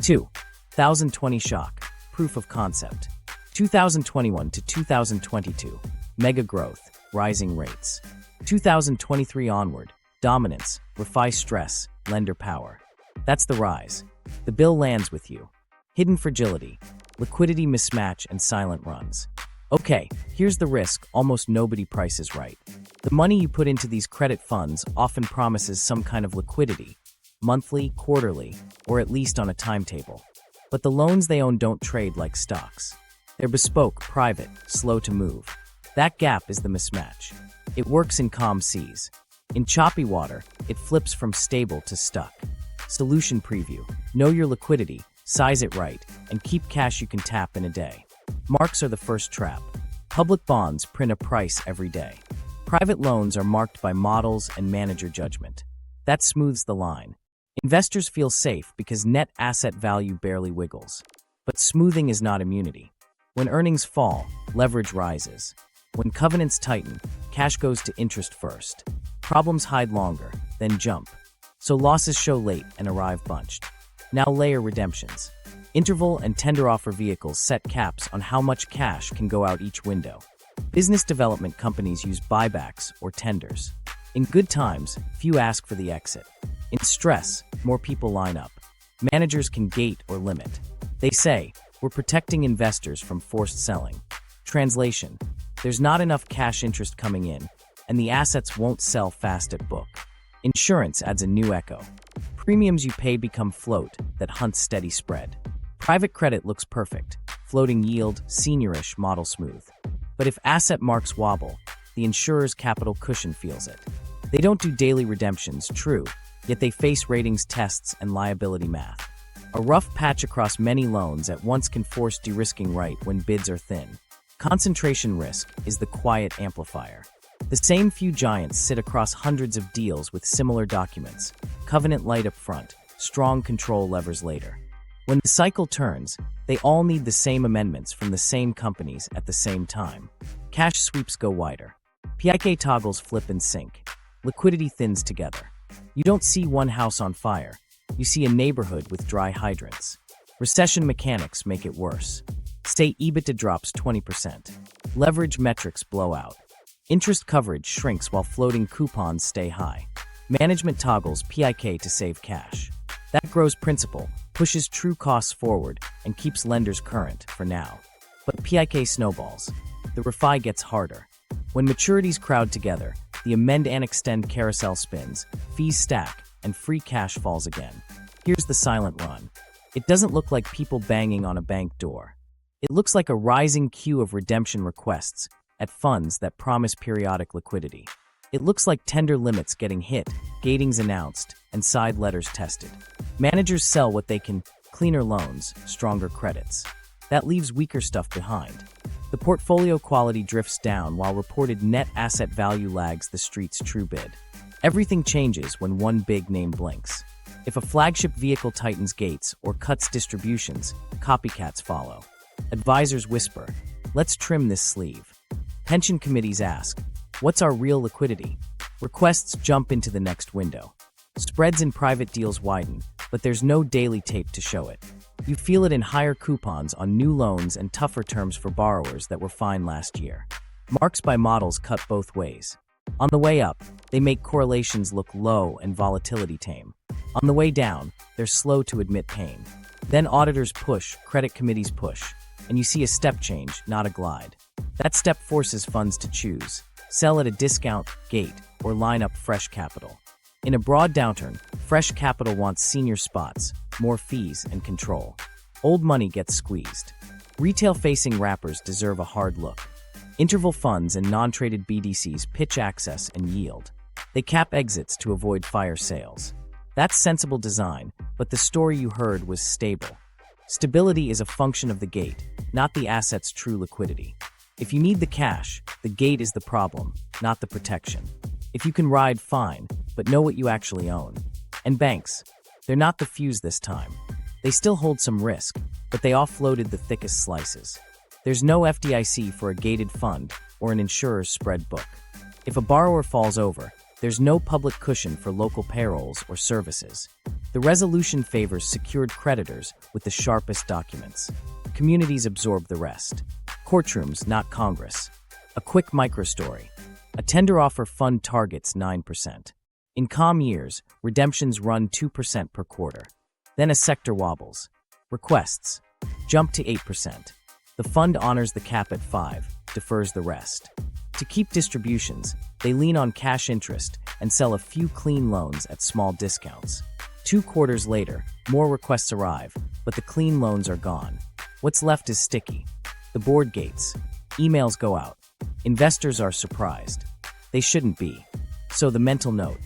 2020 shock, proof of concept. 2021 to 2022, mega growth, rising rates. 2023 onward, dominance, refi stress, lender power. That's the rise. The bill lands with you. Hidden fragility, liquidity mismatch, and silent runs. Okay, here's the risk almost nobody prices right. The money you put into these credit funds often promises some kind of liquidity, monthly, quarterly, or at least on a timetable. But the loans they own don't trade like stocks. They're bespoke, private, slow to move. That gap is the mismatch. It works in calm seas. In choppy water, it flips from stable to stuck. Solution preview. Know your liquidity, size it right, and keep cash you can tap in a day. Marks are the first trap. Public bonds print a price every day. Private loans are marked by models and manager judgment. That smooths the line. Investors feel safe because net asset value barely wiggles. But smoothing is not immunity. When earnings fall, leverage rises. When covenants tighten, cash goes to interest first. Problems hide longer, then jump. So losses show late and arrive bunched. Now layer redemptions. Interval and tender offer vehicles set caps on how much cash can go out each window. Business development companies use buybacks or tenders. In good times, few ask for the exit. In stress, more people line up. Managers can gate or limit. They say, we're protecting investors from forced selling. Translation, there's not enough cash interest coming in, and the assets won't sell fast at book. Insurance adds a new echo. Premiums you pay become float that hunts steady spread. Private credit looks perfect, floating yield, seniorish, model smooth. But if asset marks wobble, the insurer's capital cushion feels it. They don't do daily redemptions, true, yet they face ratings tests and liability math. A rough patch across many loans at once can force de-risking right when bids are thin. Concentration risk is the quiet amplifier. The same few giants sit across hundreds of deals with similar documents, covenant light up front, strong control levers later. When the cycle turns, they all need the same amendments from the same companies at the same time. Cash sweeps go wider. PIK toggles flip and sink. Liquidity thins together. You don't see one house on fire. You see a neighborhood with dry hydrants. Recession mechanics make it worse. Say EBITDA drops 20%. Leverage metrics blow out. Interest coverage shrinks while floating coupons stay high. Management toggles PIK to save cash. That grows principal, pushes true costs forward, and keeps lenders current for now. But PIK snowballs. The refi gets harder. When maturities crowd together, the amend and extend carousel spins, fees stack, and free cash falls again. Here's the silent run. It doesn't look like people banging on a bank door. It looks like a rising queue of redemption requests at funds that promise periodic liquidity. It looks like tender limits getting hit, gatings announced, and side letters tested. Managers sell what they can, cleaner loans, stronger credits. That leaves weaker stuff behind. The portfolio quality drifts down while reported net asset value lags the street's true bid. Everything changes when one big name blinks. If a flagship vehicle tightens gates or cuts distributions, copycats follow. Advisors whisper, let's trim this sleeve. Pension committees ask, what's our real liquidity? Requests jump into the next window. Spreads in private deals widen, but there's no daily tape to show it. You feel it in higher coupons on new loans and tougher terms for borrowers that were fine last year. Marks by models cut both ways. On the way up, they make correlations look low and volatility tame. On the way down, they're slow to admit pain. Then auditors push, credit committees push, and you see a step change, not a glide. That step forces funds to choose, sell at a discount, gate, or line up fresh capital. In a broad downturn, fresh capital wants senior spots, more fees, and control. Old money gets squeezed. Retail-facing wrappers deserve a hard look. Interval funds and non-traded BDCs pitch access and yield. They cap exits to avoid fire sales. That's sensible design, but the story you heard was stable. Stability is a function of the gate, not the asset's true liquidity. If you need the cash, the gate is the problem, not the protection. If you can ride, fine, but know what you actually own. And banks, they're not the fuse this time. They still hold some risk, but they offloaded the thickest slices. There's no FDIC for a gated fund or an insurer's spread book. If a borrower falls over, there's no public cushion for local payrolls or services. The resolution favors secured creditors with the sharpest documents. Communities absorb the rest. Courtrooms, not Congress. A quick microstory. A tender offer fund targets 9%. In calm years, redemptions run 2% per quarter. Then a sector wobbles. Requests jump to 8%. The fund honors the cap at 5%, defers the rest. To keep distributions, they lean on cash interest and sell a few clean loans at small discounts. 2 quarters later, more requests arrive, but the clean loans are gone. What's left is sticky. The board gates. Emails go out. Investors are surprised. They shouldn't be. So the mental note.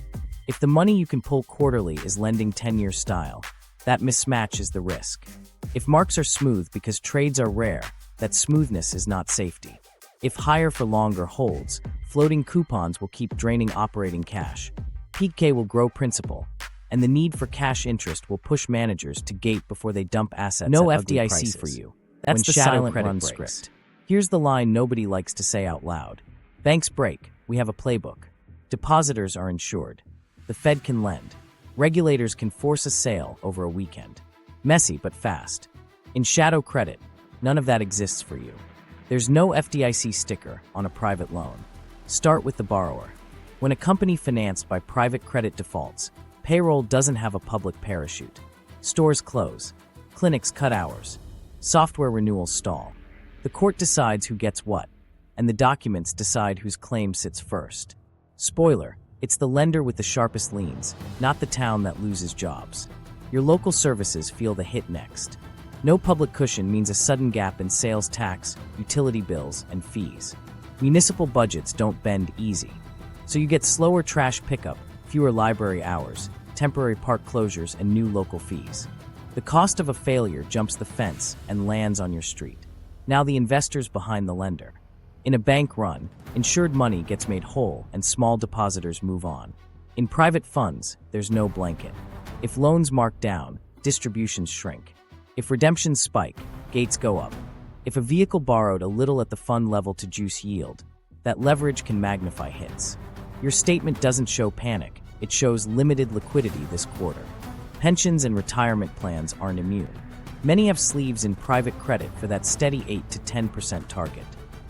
If the money you can pull quarterly is lending 10-year style, that mismatch is the risk. If marks are smooth because trades are rare, that smoothness is not safety. If higher for longer holds, floating coupons will keep draining operating cash. Peak K will grow principal, and the need for cash interest will push managers to gate before they dump assets No at ugly FDIC prices. for you. That's When the shadow silent credit run breaks. script. Here's the line nobody likes to say out loud. Banks break, we have a playbook. Depositors are insured. The Fed can lend. Regulators can force a sale over a weekend. Messy but fast. In shadow credit, none of that exists for you. There's no FDIC sticker on a private loan. Start with the borrower. When a company financed by private credit defaults, payroll doesn't have a public parachute. Stores close. Clinics cut hours. Software renewals stall. The court decides who gets what, and the documents decide whose claim sits first. Spoiler, it's the lender with the sharpest liens, not the town that loses jobs. Your local services feel the hit next. No public cushion means a sudden gap in sales tax, utility bills, and fees. Municipal budgets don't bend easy. So you get slower trash pickup, fewer library hours, temporary park closures, and new local fees. The cost of a failure jumps the fence and lands on your street. Now the investor's behind the lender. In a bank run, insured money gets made whole and small depositors move on. In private funds, there's no blanket. If loans mark down, distributions shrink. If redemptions spike, gates go up. If a vehicle borrowed a little at the fund level to juice yield, that leverage can magnify hits. Your statement doesn't show panic, it shows limited liquidity this quarter. Pensions and retirement plans aren't immune. Many have sleeves in private credit for that steady 8 to 10% target.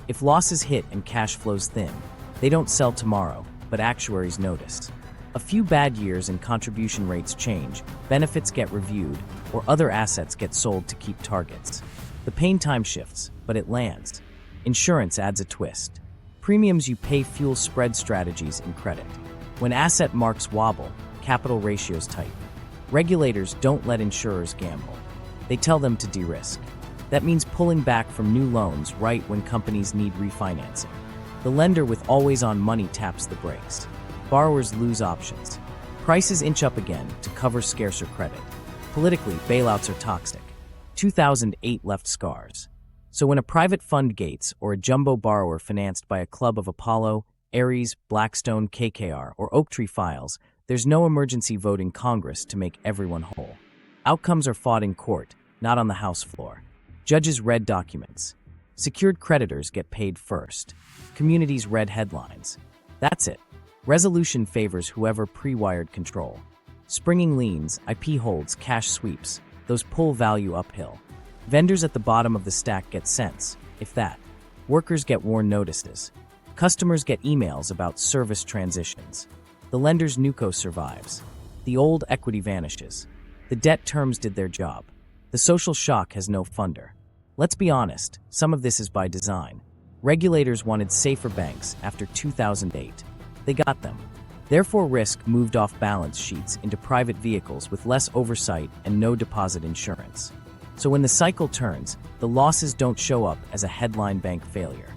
If losses hit and cash flows thin, they don't sell tomorrow, but actuaries notice. A few bad years and contribution rates change, benefits get reviewed, or other assets get sold to keep targets. The pain time shifts, but it lands. Insurance adds a twist. Premiums you pay fuel spread strategies in credit. When asset marks wobble, capital ratios tighten. Regulators don't let insurers gamble. They tell them to de-risk. That means pulling back from new loans right when companies need refinancing. The lender with always-on money taps the brakes. Borrowers lose options. Prices inch up again to cover scarcer credit. Politically, bailouts are toxic. 2008 left scars. So when a private fund gates or a jumbo borrower financed by a club of Apollo, Ares, Blackstone, KKR, or Oaktree files, there's no emergency vote in Congress to make everyone whole. Outcomes are fought in court, not on the House floor. Judges read documents. Secured creditors get paid first. Communities read headlines. That's it. Resolution favors whoever pre-wired control. Springing liens, IP holds, cash sweeps. Those pull value uphill. Vendors at the bottom of the stack get cents, if that. Workers get warn notices. Customers get emails about service transitions. The lender's NUCO survives. The old equity vanishes. The debt terms did their job. The social shock has no funder. Let's be honest, some of this is by design. Regulators wanted safer banks after 2008. They got them. Therefore, risk moved off balance sheets into private vehicles with less oversight and no deposit insurance. So when the cycle turns, the losses don't show up as a headline bank failure.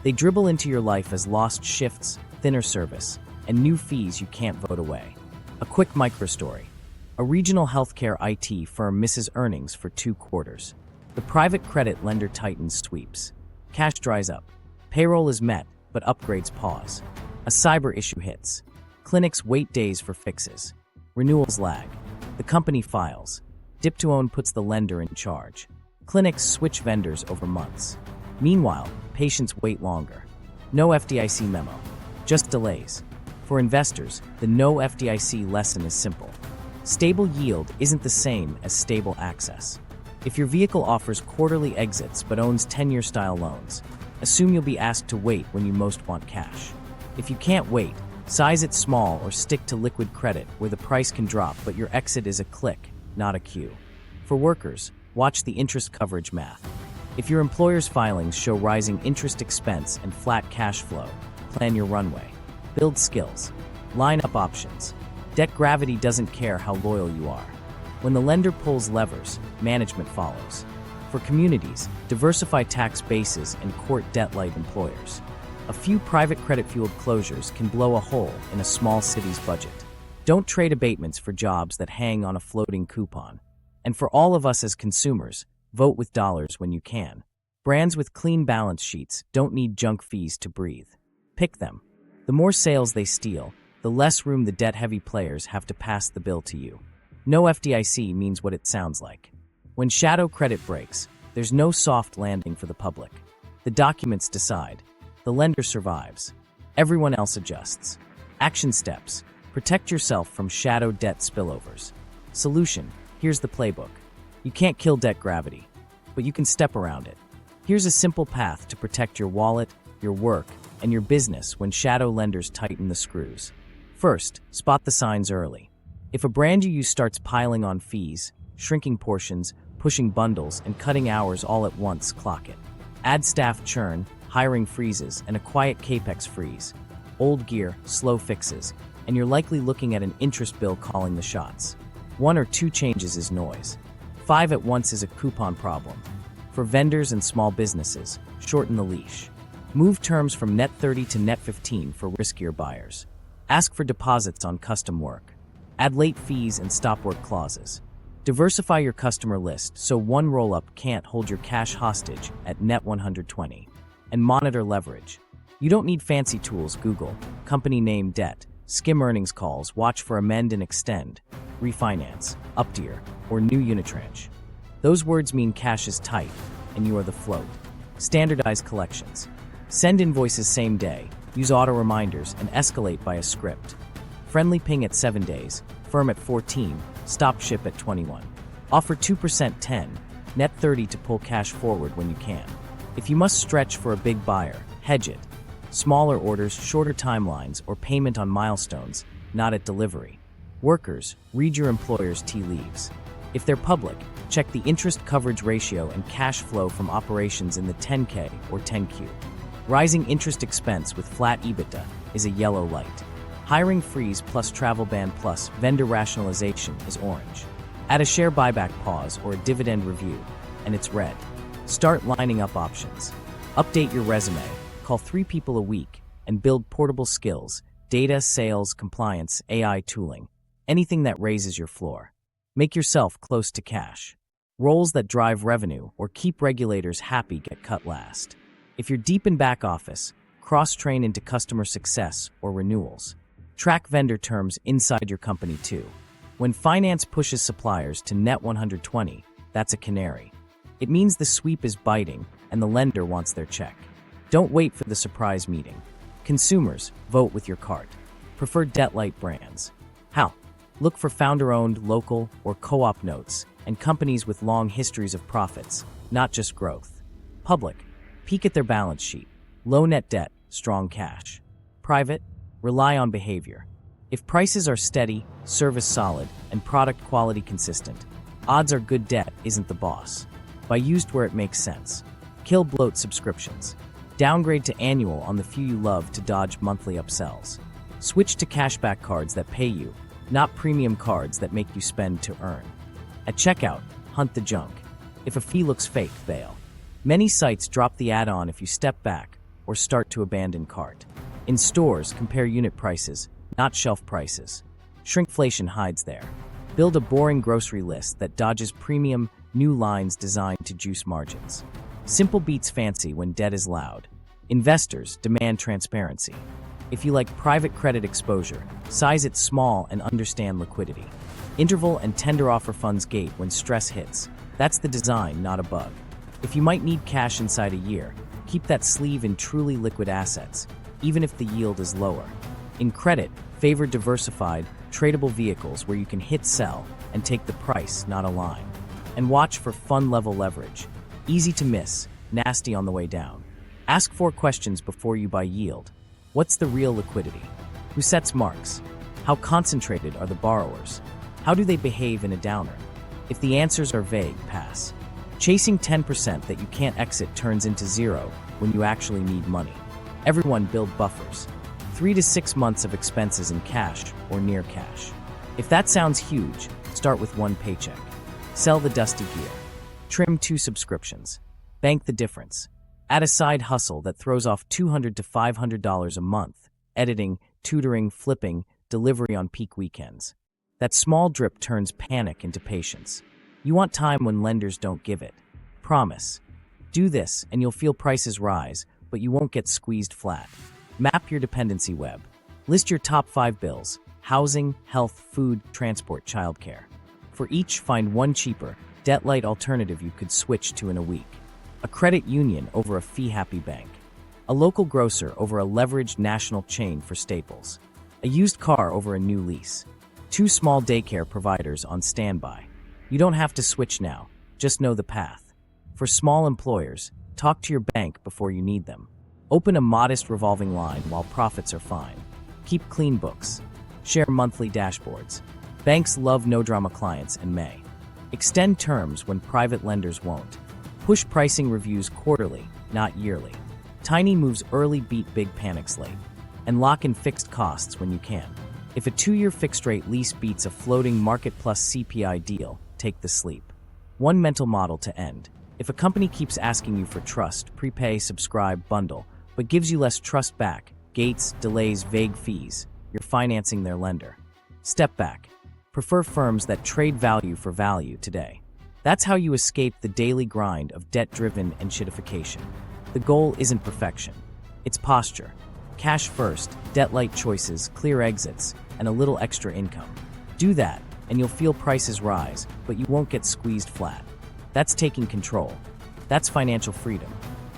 They dribble into your life as lost shifts, thinner service, and new fees you can't vote away. A quick microstory. A regional healthcare IT firm misses earnings for 2 quarters. The private credit lender tightens sweeps. Cash dries up. Payroll is met, but upgrades pause. A cyber issue hits. Clinics wait days for fixes. Renewals lag. The company files. Dip-to-own puts the lender in charge. Clinics switch vendors over months. Meanwhile, patients wait longer. No FDIC memo. Just delays. For investors, the no FDIC lesson is simple. Stable yield isn't the same as stable access. If your vehicle offers quarterly exits but owns 10-year style loans, assume you'll be asked to wait when you most want cash. If you can't wait, size it small or stick to liquid credit where the price can drop but your exit is a click, not a queue. For workers, watch the interest coverage math. If your employer's filings show rising interest expense and flat cash flow, plan your runway. Build skills. Line up options. Debt gravity doesn't care how loyal you are. When the lender pulls levers, management follows. For communities, diversify tax bases and court debt-light employers. A few private credit-fueled closures can blow a hole in a small city's budget. Don't trade abatements for jobs that hang on a floating coupon. And for all of us as consumers, vote with dollars when you can. Brands with clean balance sheets don't need junk fees to breathe. Pick them. The more sales they steal, the less room the debt-heavy players have to pass the bill to you. No FDIC means what it sounds like. When shadow credit breaks, there's no soft landing for the public. The documents decide. The lender survives. Everyone else adjusts. Action steps. Protect yourself from shadow debt spillovers. Solution. Here's the playbook. You can't kill debt gravity, but you can step around it. Here's a simple path to protect your wallet, your work, and your business when shadow lenders tighten the screws. First, spot the signs early. If a brand you use starts piling on fees, shrinking portions, pushing bundles, and cutting hours all at once, clock it. Add staff churn, hiring freezes, and a quiet capex freeze. Old gear, slow fixes, and you're likely looking at an interest bill calling the shots. 1 or 2 changes is noise. 5 at once is a coupon problem. For vendors and small businesses, shorten the leash. Move terms from net 30 to net 15 for riskier buyers. Ask for deposits on custom work. Add late fees and stop work clauses. Diversify your customer list so one roll-up can't hold your cash hostage at net 120. And monitor leverage. You don't need fancy tools. Google company name, debt, skim earnings calls, watch for amend and extend, refinance, uptier, or new unitranche. Those words mean cash is tight, and you are the float. Standardize collections. Send invoices same day, use auto reminders, and escalate by a script. Friendly ping at 7 days, firm at 14, stop ship at 21. Offer 2% 10, net 30 to pull cash forward when you can. If you must stretch for a big buyer, hedge it. Smaller orders, shorter timelines, or payment on milestones, not at delivery. Workers, read your employer's tea leaves. If they're public, check the interest coverage ratio and cash flow from operations in the 10K or 10Q. Rising interest expense with flat EBITDA is a yellow light. Hiring freeze plus travel ban plus vendor rationalization is orange. Add a share buyback pause or a dividend review, and it's red. Start lining up options. Update your resume, call 3 people a week, and build portable skills, data, sales, compliance, AI tooling, anything that raises your floor. Make yourself close to cash. Roles that drive revenue or keep regulators happy get cut last. If you're deep in back office, cross-train into customer success or renewals. Track vendor terms inside your company too. When finance pushes suppliers to net 120, that's a canary. It means the sweep is biting and the lender wants their check. Don't wait for the surprise meeting. Consumers, vote with your cart. Prefer debt-light brands. How? Look for founder-owned, local, or co-op notes and companies with long histories of profits, not just growth. Public, peek at their balance sheet. Low net debt, strong cash. Private, rely on behavior. If prices are steady, service solid, and product quality consistent, odds are good debt isn't the boss. Buy used where it makes sense. Kill bloat subscriptions. Downgrade to annual on the few you love to dodge monthly upsells. Switch to cashback cards that pay you, not premium cards that make you spend to earn. At checkout, hunt the junk. If a fee looks fake, bail. Many sites drop the add-on if you step back or start to abandon cart. In stores, compare unit prices, not shelf prices. Shrinkflation hides there. Build a boring grocery list that dodges premium, new lines designed to juice margins. Simple beats fancy when debt is loud. Investors demand transparency. If you like private credit exposure, size it small and understand liquidity. Interval and tender offer funds gate when stress hits. That's the design, not a bug. If you might need cash inside a year, keep that sleeve in truly liquid assets, even if the yield is lower. In credit, favor diversified, tradable vehicles where you can hit sell and take the price, not a line. And watch for fund-level leverage. Easy to miss, nasty on the way down. Ask 4 questions before you buy yield. What's the real liquidity? Who sets marks? How concentrated are the borrowers? How do they behave in a downer? If the answers are vague, pass. Chasing 10% that you can't exit turns into 0 when you actually need money. Everyone build buffers. 3 to 6 months of expenses in cash or near cash. If that sounds huge, start with 1 paycheck. Sell the dusty gear. Trim 2 subscriptions. Bank the difference. Add a side hustle that throws off $200 to $500 a month. Editing, tutoring, flipping, delivery on peak weekends. That small drip turns panic into patience. You want time when lenders don't give it. Promise. Do this, and you'll feel prices rise, but you won't get squeezed flat. Map your dependency web. List your top 5 bills: housing, health, food, transport, childcare. For each, find one cheaper, debt-light alternative you could switch to in a week. A credit union over a fee-happy bank. A local grocer over a leveraged national chain for staples. A used car over a new lease. 2 small daycare providers on standby. You don't have to switch now, just know the path. For small employers, talk to your bank before you need them. Open a modest revolving line while profits are fine. Keep clean books. Share monthly dashboards. Banks love no-drama clients and may. Extend terms when private lenders won't. Push pricing reviews quarterly, not yearly. Tiny moves early beat big panics late. And lock in fixed costs when you can. If a 2-year fixed-rate lease beats a floating market plus CPI deal, take the sleep. One mental model to end. If a company keeps asking you for trust, prepay, subscribe, bundle, but gives you less trust back, gates, delays, vague fees, you're financing their lender. Step back. Prefer firms that trade value for value today. That's how you escape the daily grind of debt-driven enshittification. The goal isn't perfection. It's posture. Cash first, debt-light choices, clear exits, and a little extra income. Do that, and you'll feel prices rise, but you won't get squeezed flat. That's taking control. That's financial freedom.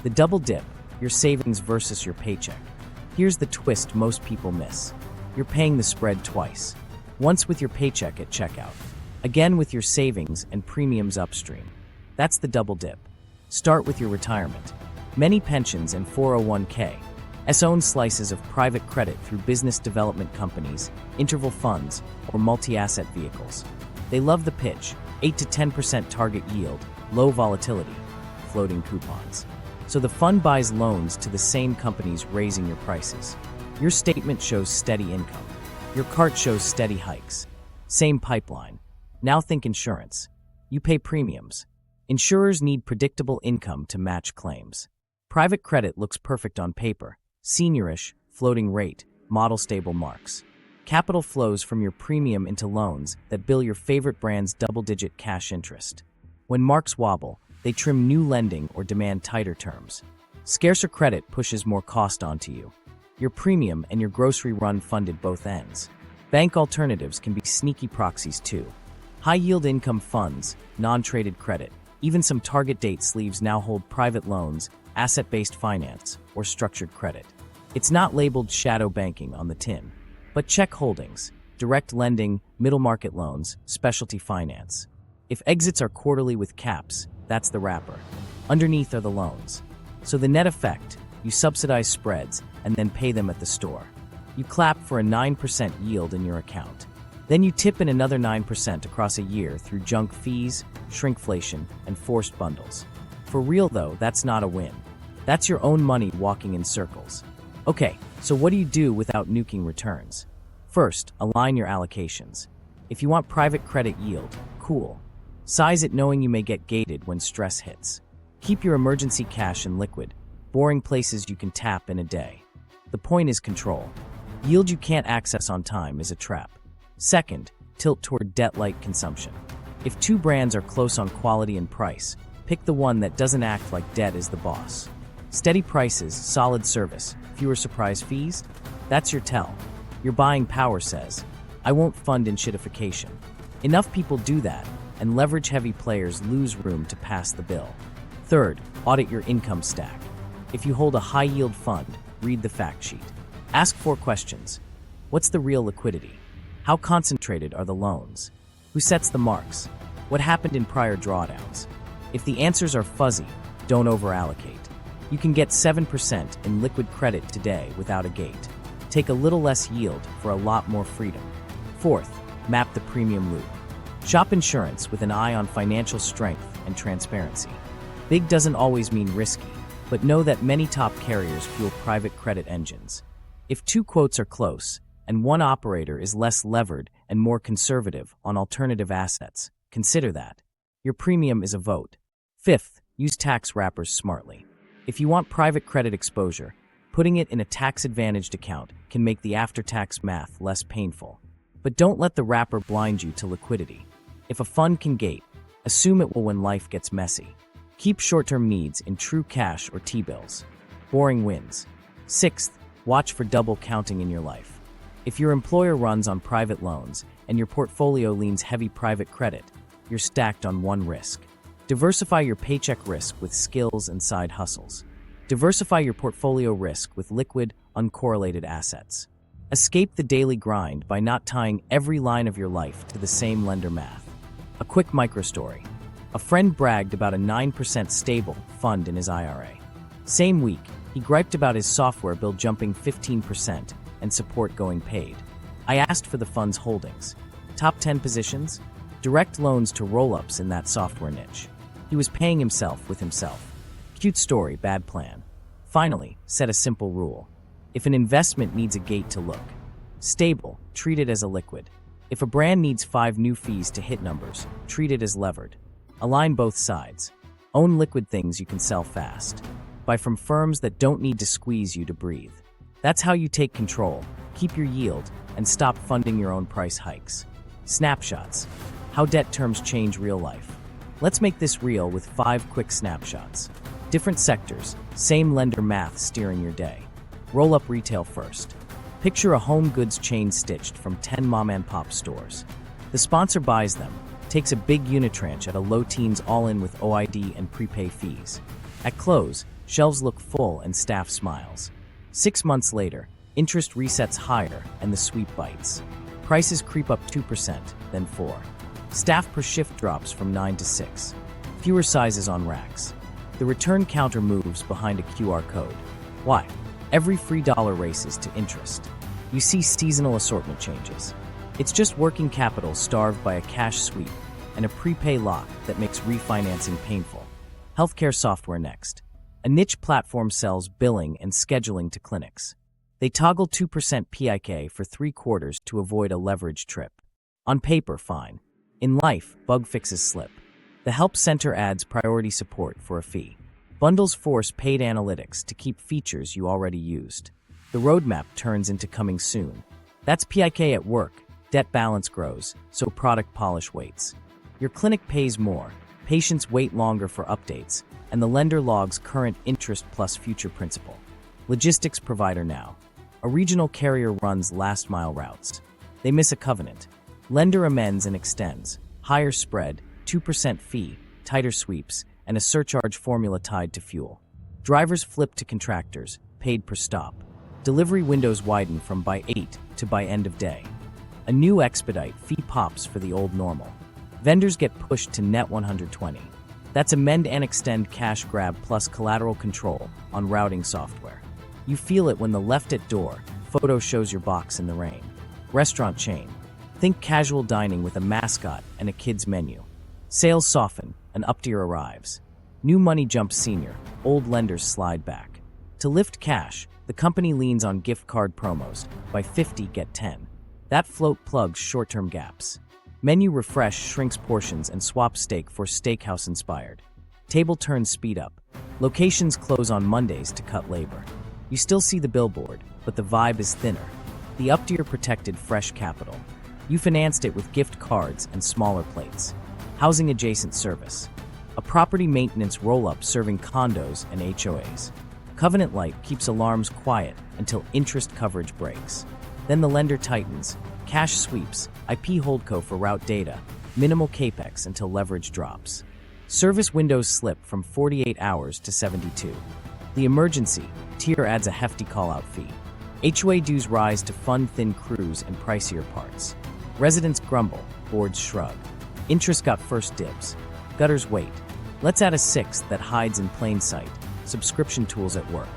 The double dip, your savings versus your paycheck. Here's the twist most people miss. You're paying the spread twice. Once with your paycheck at checkout. Again with your savings and premiums upstream. That's the double dip. Start with your retirement. Many pensions and 401k own slices of private credit through business development companies, interval funds, or multi-asset vehicles. They love the pitch, 8 to 10% target yield, low volatility, floating coupons. So the fund buys loans to the same companies raising your prices. Your statement shows steady income. Your cart shows steady hikes. Same pipeline. Now think insurance. You pay premiums. Insurers need predictable income to match claims. Private credit looks perfect on paper. Seniorish, floating rate, model stable marks. Capital flows from your premium into loans that bill your favorite brand's double-digit cash interest. When marks wobble, they trim new lending or demand tighter terms. Scarcer credit pushes more cost onto you. Your premium and your grocery run funded both ends. Bank alternatives can be sneaky proxies too. High-yield income funds, non-traded credit, even some target date sleeves now hold private loans, asset-based finance, or structured credit. It's not labeled shadow banking on the tin. But check holdings, direct lending, middle market loans, specialty finance. If exits are quarterly with caps, that's the wrapper. Underneath are the loans. So the net effect, you subsidize spreads and then pay them at the store. You clap for a 9% yield in your account. Then you tip in another 9% across a year through junk fees, shrinkflation, and forced bundles. For real though, that's not a win. That's your own money walking in circles. Okay, so what do you do without nuking returns? First, align your allocations. If you want private credit yield, cool. Size it knowing you may get gated when stress hits. Keep your emergency cash in liquid, boring places you can tap in a day. The point is control. Yield you can't access on time is a trap. Second, tilt toward debt-light consumption. If 2 brands are close on quality and price, pick the one that doesn't act like debt is the boss. Steady prices, solid service, fewer surprise fees? That's your tell. Your buying power says, I won't fund enshittification. Enough people do that, and leverage-heavy players lose room to pass the bill. Third, audit your income stack. If you hold a high-yield fund, read the fact sheet. Ask 4 questions. What's the real liquidity? How concentrated are the loans? Who sets the marks? What happened in prior drawdowns? If the answers are fuzzy, don't over-allocate. You can get 7% in liquid credit today without a gate. Take a little less yield for a lot more freedom. Fourth, map the premium loop. Shop insurance with an eye on financial strength and transparency. Big doesn't always mean risky, but know that many top carriers fuel private credit engines. If 2 quotes are close, and one operator is less levered and more conservative on alternative assets, consider that. Your premium is a vote. Fifth, use tax wrappers smartly. If you want private credit exposure, putting it in a tax-advantaged account can make the after-tax math less painful. But don't let the wrapper blind you to liquidity. If a fund can gate, assume it will when life gets messy. Keep short-term needs in true cash or T-bills. Boring wins. Sixth, watch for double counting in your life. If your employer runs on private loans and your portfolio leans heavy private credit, you're stacked on one risk. Diversify your paycheck risk with skills and side hustles. Diversify your portfolio risk with liquid, uncorrelated assets. Escape the daily grind by not tying every line of your life to the same lender math. A quick microstory. A friend bragged about a 9% stable fund in his IRA. Same week, he griped about his software bill jumping 15% and support going paid. I asked for the fund's holdings. Top 10 positions? Direct loans to roll-ups in that software niche. He was paying himself with himself. Cute story, bad plan. Finally, set a simple rule. If an investment needs a gate to look stable, treat it as a liquid. If a brand needs 5 new fees to hit numbers, treat it as levered. Align both sides. Own liquid things you can sell fast. Buy from firms that don't need to squeeze you to breathe. That's how you take control, keep your yield, and stop funding your own price hikes. Snapshots. How debt terms change real life. Let's make this real with 5 quick snapshots. Different sectors, same lender math steering your day. Roll up retail first. Picture a home goods chain stitched from 10 mom-and-pop stores. The sponsor buys them, takes a big unitranche at a low teens all-in with OID and prepay fees. At close, shelves look full and staff smiles. 6 months later, interest resets higher and the sweep bites. Prices creep up 2%, then 4%. Staff per shift drops from 9 to 6. Fewer sizes on racks. The return counter moves behind a QR code. Why? Every free dollar races to interest. You see seasonal assortment changes. It's just working capital starved by a cash sweep and a prepay lock that makes refinancing painful. Healthcare software next. A niche platform sells billing and scheduling to clinics. They toggle 2% PIK for 3 quarters to avoid a leverage trip. On paper, fine. In life, bug fixes slip. The Help Center adds priority support for a fee. Bundles force paid analytics to keep features you already used. The roadmap turns into coming soon. That's PIK at work. Debt balance grows, so product polish waits. Your clinic pays more, patients wait longer for updates, and the lender logs current interest plus future principal. Logistics provider now. A regional carrier runs last-mile routes. They miss a covenant. Lender amends and extends. Higher spread, 2% fee, tighter sweeps, and a surcharge formula tied to fuel. Drivers flip to contractors, paid per stop. Delivery windows widen from by 8 to by end of day. A new expedite fee pops for the old normal. Vendors get pushed to net 120. That's amend and extend cash grab plus collateral control on routing software. You feel it when the left at door photo shows your box in the rain. Restaurant chain. Think casual dining with a mascot and a kid's menu. Sales soften, an up-tier arrives. New money jumps senior, old lenders slide back. To lift cash, the company leans on gift card promos, buy 50, get 10. That float plugs short-term gaps. Menu refresh shrinks portions and swaps steak for steakhouse inspired. Table turns speed up. Locations close on Mondays to cut labor. You still see the billboard, but the vibe is thinner. The up-tier protected fresh capital. You financed it with gift cards and smaller plates. Housing adjacent service. A property maintenance roll-up serving condos and HOAs. Covenant Light keeps alarms quiet until interest coverage breaks. Then the lender tightens. Cash sweeps, IP holdco for route data, minimal capex until leverage drops. Service windows slip from 48 hours to 72. The emergency tier adds a hefty call-out fee. HOA dues rise to fund thin crews and pricier parts. Residents grumble, boards shrug. Interest got first dibs. Gutters wait. Let's add a 6th that hides in plain sight. Subscription tools at work.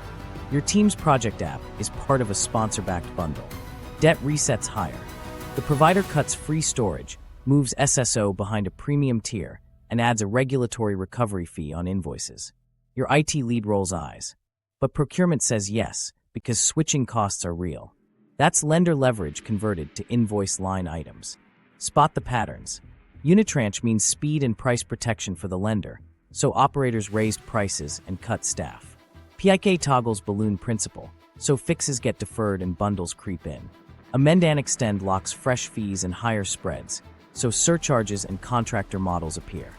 Your team's project app is part of a sponsor-backed bundle. Debt resets higher. The provider cuts free storage, moves SSO behind a premium tier, and adds a regulatory recovery fee on invoices. Your IT lead rolls eyes. But procurement says yes, because switching costs are real. That's lender leverage converted to invoice line items. Spot the patterns. Unitranche means speed and price protection for the lender, so operators raised prices and cut staff. PIK toggles balloon principal, so fixes get deferred and bundles creep in. Amend and extend locks fresh fees and higher spreads, so surcharges and contractor models appear.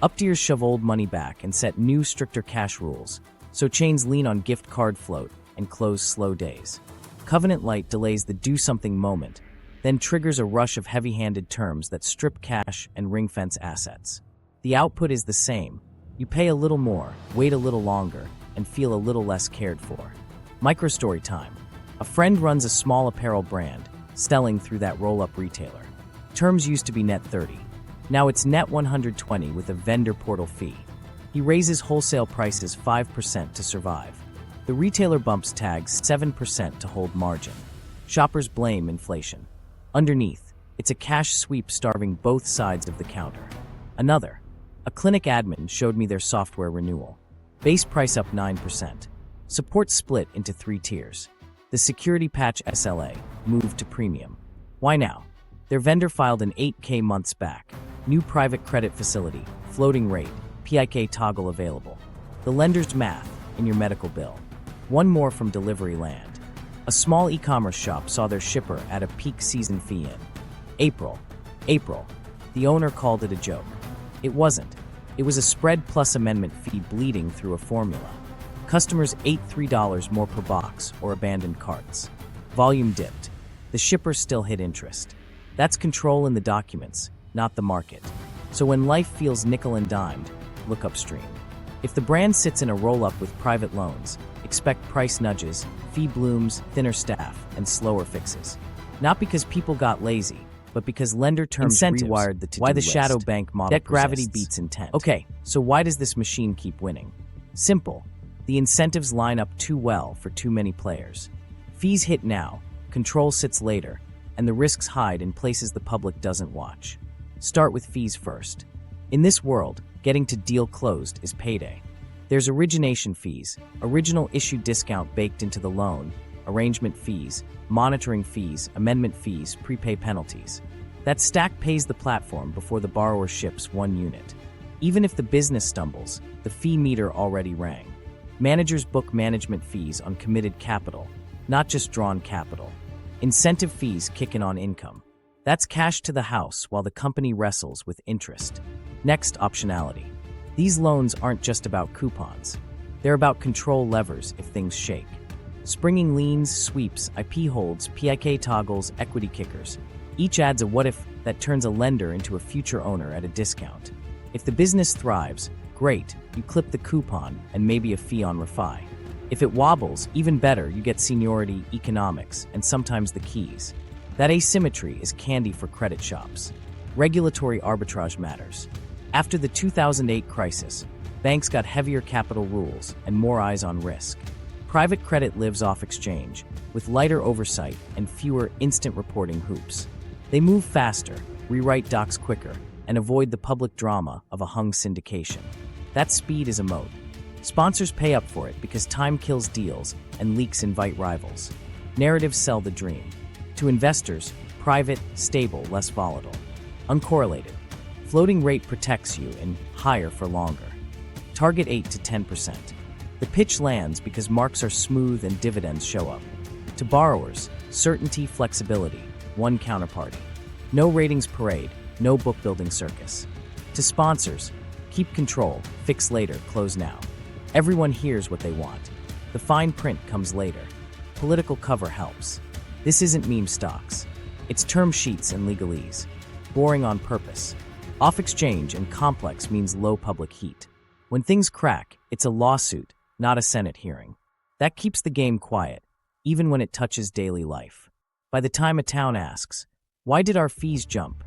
Up-tiers shove old money back and set new, stricter cash rules, so chains lean on gift card float and close slow days. Covenant Light delays the do-something moment, then triggers a rush of heavy-handed terms that strip cash and ring-fence assets. The output is the same. You pay a little more, wait a little longer, and feel a little less cared for. Microstory time. A friend runs a small apparel brand, selling through that roll-up retailer. Terms used to be net 30. Now it's net 120 with a vendor portal fee. He raises wholesale prices 5% to survive. The retailer bumps tags 7% to hold margin. Shoppers blame inflation. Underneath, it's a cash sweep starving both sides of the counter. A clinic admin showed me their software renewal. Base price up 9%. Support split into 3 tiers. The security patch SLA moved to premium. Why now? Their vendor filed an 8K months back. New private credit facility, floating rate, PIK toggle available. The lender's math in your medical bill. One more from Delivery Land. A small e-commerce shop saw their shipper add a peak season fee in April. The owner called it a joke. It wasn't. It was a spread plus amendment fee bleeding through a formula. Customers ate $3 more per box or abandoned carts. Volume dipped. The shipper still hit interest. That's control in the documents, not the market. So when life feels nickel and dimed, look upstream. If the brand sits in a roll-up with private loans, expect price nudges, fee blooms, thinner staff, and slower fixes. Not because people got lazy, but because lender terms rewired the to-do Why the list. shadow bank model Debt gravity persists. beats intent. Okay, so why does this machine keep winning? Simple. The incentives line up too well for too many players. Fees hit now, control sits later, and the risks hide in places the public doesn't watch. Start with fees first. In this world, getting to deal closed is payday. There's origination fees, original issue discount baked into the loan, arrangement fees, monitoring fees, amendment fees, prepay penalties. That stack pays the platform before the borrower ships 1 unit. Even if the business stumbles, the fee meter already rang. Managers book management fees on committed capital, not just drawn capital. Incentive fees kick in on income. That's cash to the house while the company wrestles with interest. Next, optionality. These loans aren't just about coupons. They're about control levers if things shake. Springing liens, sweeps, IP holds, PIK toggles, equity kickers. Each adds a what-if that turns a lender into a future owner at a discount. If the business thrives, great, you clip the coupon and maybe a fee on Refi. If it wobbles, even better, you get seniority, economics, and sometimes the keys. That asymmetry is candy for credit shops. Regulatory arbitrage matters. After the 2008 crisis, banks got heavier capital rules and more eyes on risk. Private credit lives off exchange, with lighter oversight and fewer instant reporting hoops. They move faster, rewrite docs quicker, and avoid the public drama of a hung syndication. That speed is a moat. Sponsors pay up for it because time kills deals and leaks invite rivals. Narratives sell the dream. To investors, private, stable, less volatile. Uncorrelated. Floating rate protects you and higher for longer. Target 8 to 10%. The pitch lands because marks are smooth and dividends show up. To borrowers, certainty, flexibility, one counterparty. No ratings parade, no book-building circus. To sponsors, keep control, fix later, close now. Everyone hears what they want. The fine print comes later. Political cover helps. This isn't meme stocks. It's term sheets and legalese. Boring on purpose. Off-exchange and complex means low public heat. When things crack, it's a lawsuit, not a Senate hearing. That keeps the game quiet, even when it touches daily life. By the time a town asks, why did our fees jump?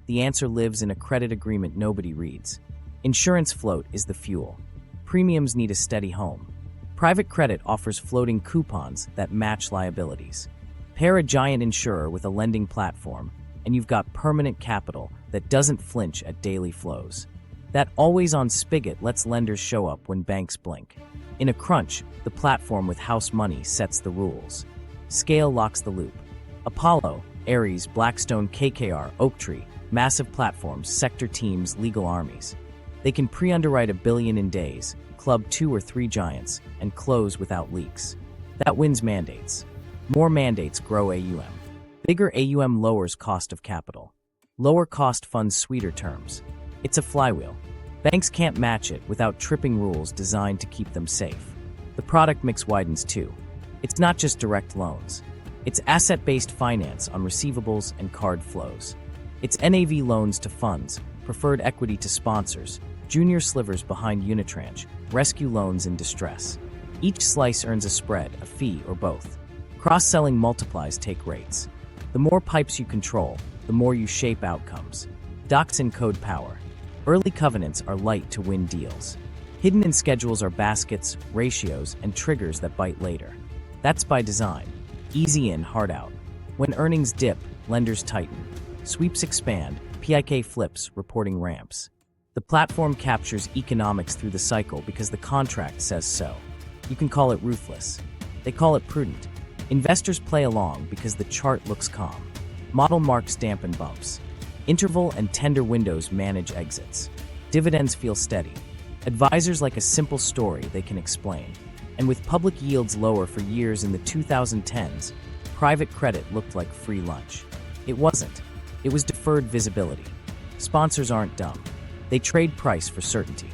The answer lives in a credit agreement nobody reads. Insurance float is the fuel. Premiums need a steady home. Private credit offers floating coupons that match liabilities. Pair a giant insurer with a lending platform, and you've got permanent capital that doesn't flinch at daily flows. That always-on spigot lets lenders show up when banks blink. In a crunch, the platform with house money sets the rules. Scale locks the loop. Apollo, Ares, Blackstone, KKR, Oaktree, massive platforms, sector teams, legal armies. They can pre-underwrite $1 billion in days, club 2 or 3 giants, and close without leaks. That wins mandates. More mandates grow AUM. Bigger AUM lowers cost of capital. Lower cost funds sweeter terms. It's a flywheel. Banks can't match it without tripping rules designed to keep them safe. The product mix widens too. It's not just direct loans. It's asset-based finance on receivables and card flows. It's NAV loans to funds, preferred equity to sponsors, junior slivers behind Unitranche, rescue loans in distress. Each slice earns a spread, a fee, or both. Cross-selling multiplies take rates. The more pipes you control, the more you shape outcomes. Docs in code power. Early covenants are light to win deals. Hidden in schedules are baskets, ratios, and triggers that bite later. That's by design. Easy in, hard out. When earnings dip, lenders tighten. Sweeps expand, PIK flips, reporting ramps. The platform captures economics through the cycle because the contract says so. You can call it ruthless. They call it prudent. Investors play along because the chart looks calm. Model marks dampen bumps. Interval and tender windows manage exits. Dividends feel steady. Advisors like a simple story they can explain. And with public yields lower for years in the 2010s, private credit looked like free lunch. It wasn't. It was deferred visibility. Sponsors aren't dumb. They trade price for certainty.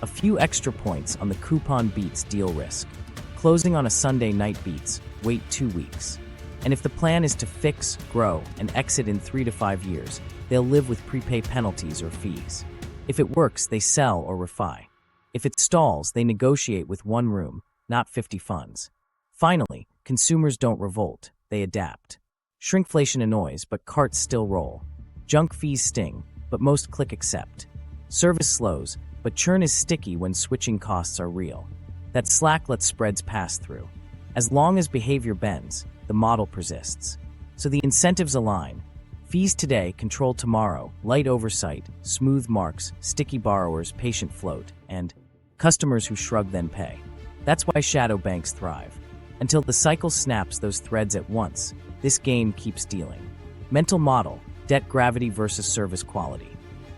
A few extra points on the coupon beats deal risk. Closing on a Sunday night beats, wait 2 weeks. And if the plan is to fix, grow, and exit in 3 to 5 years, they'll live with prepay penalties or fees. If it works, they sell or refi. If it stalls, they negotiate with one room, not 50 funds. Finally, consumers don't revolt, they adapt. Shrinkflation annoys, but carts still roll. Junk fees sting, but most click accept. Service slows, but churn is sticky when switching costs are real. That slack lets spreads pass through. As long as behavior bends, the model persists. So the incentives align. Fees today, control tomorrow, light oversight, smooth marks, sticky borrowers, patient float, and customers who shrug then pay. That's why shadow banks thrive. Until the cycle snaps those threads at once, this game keeps dealing. Mental model, debt gravity versus service quality.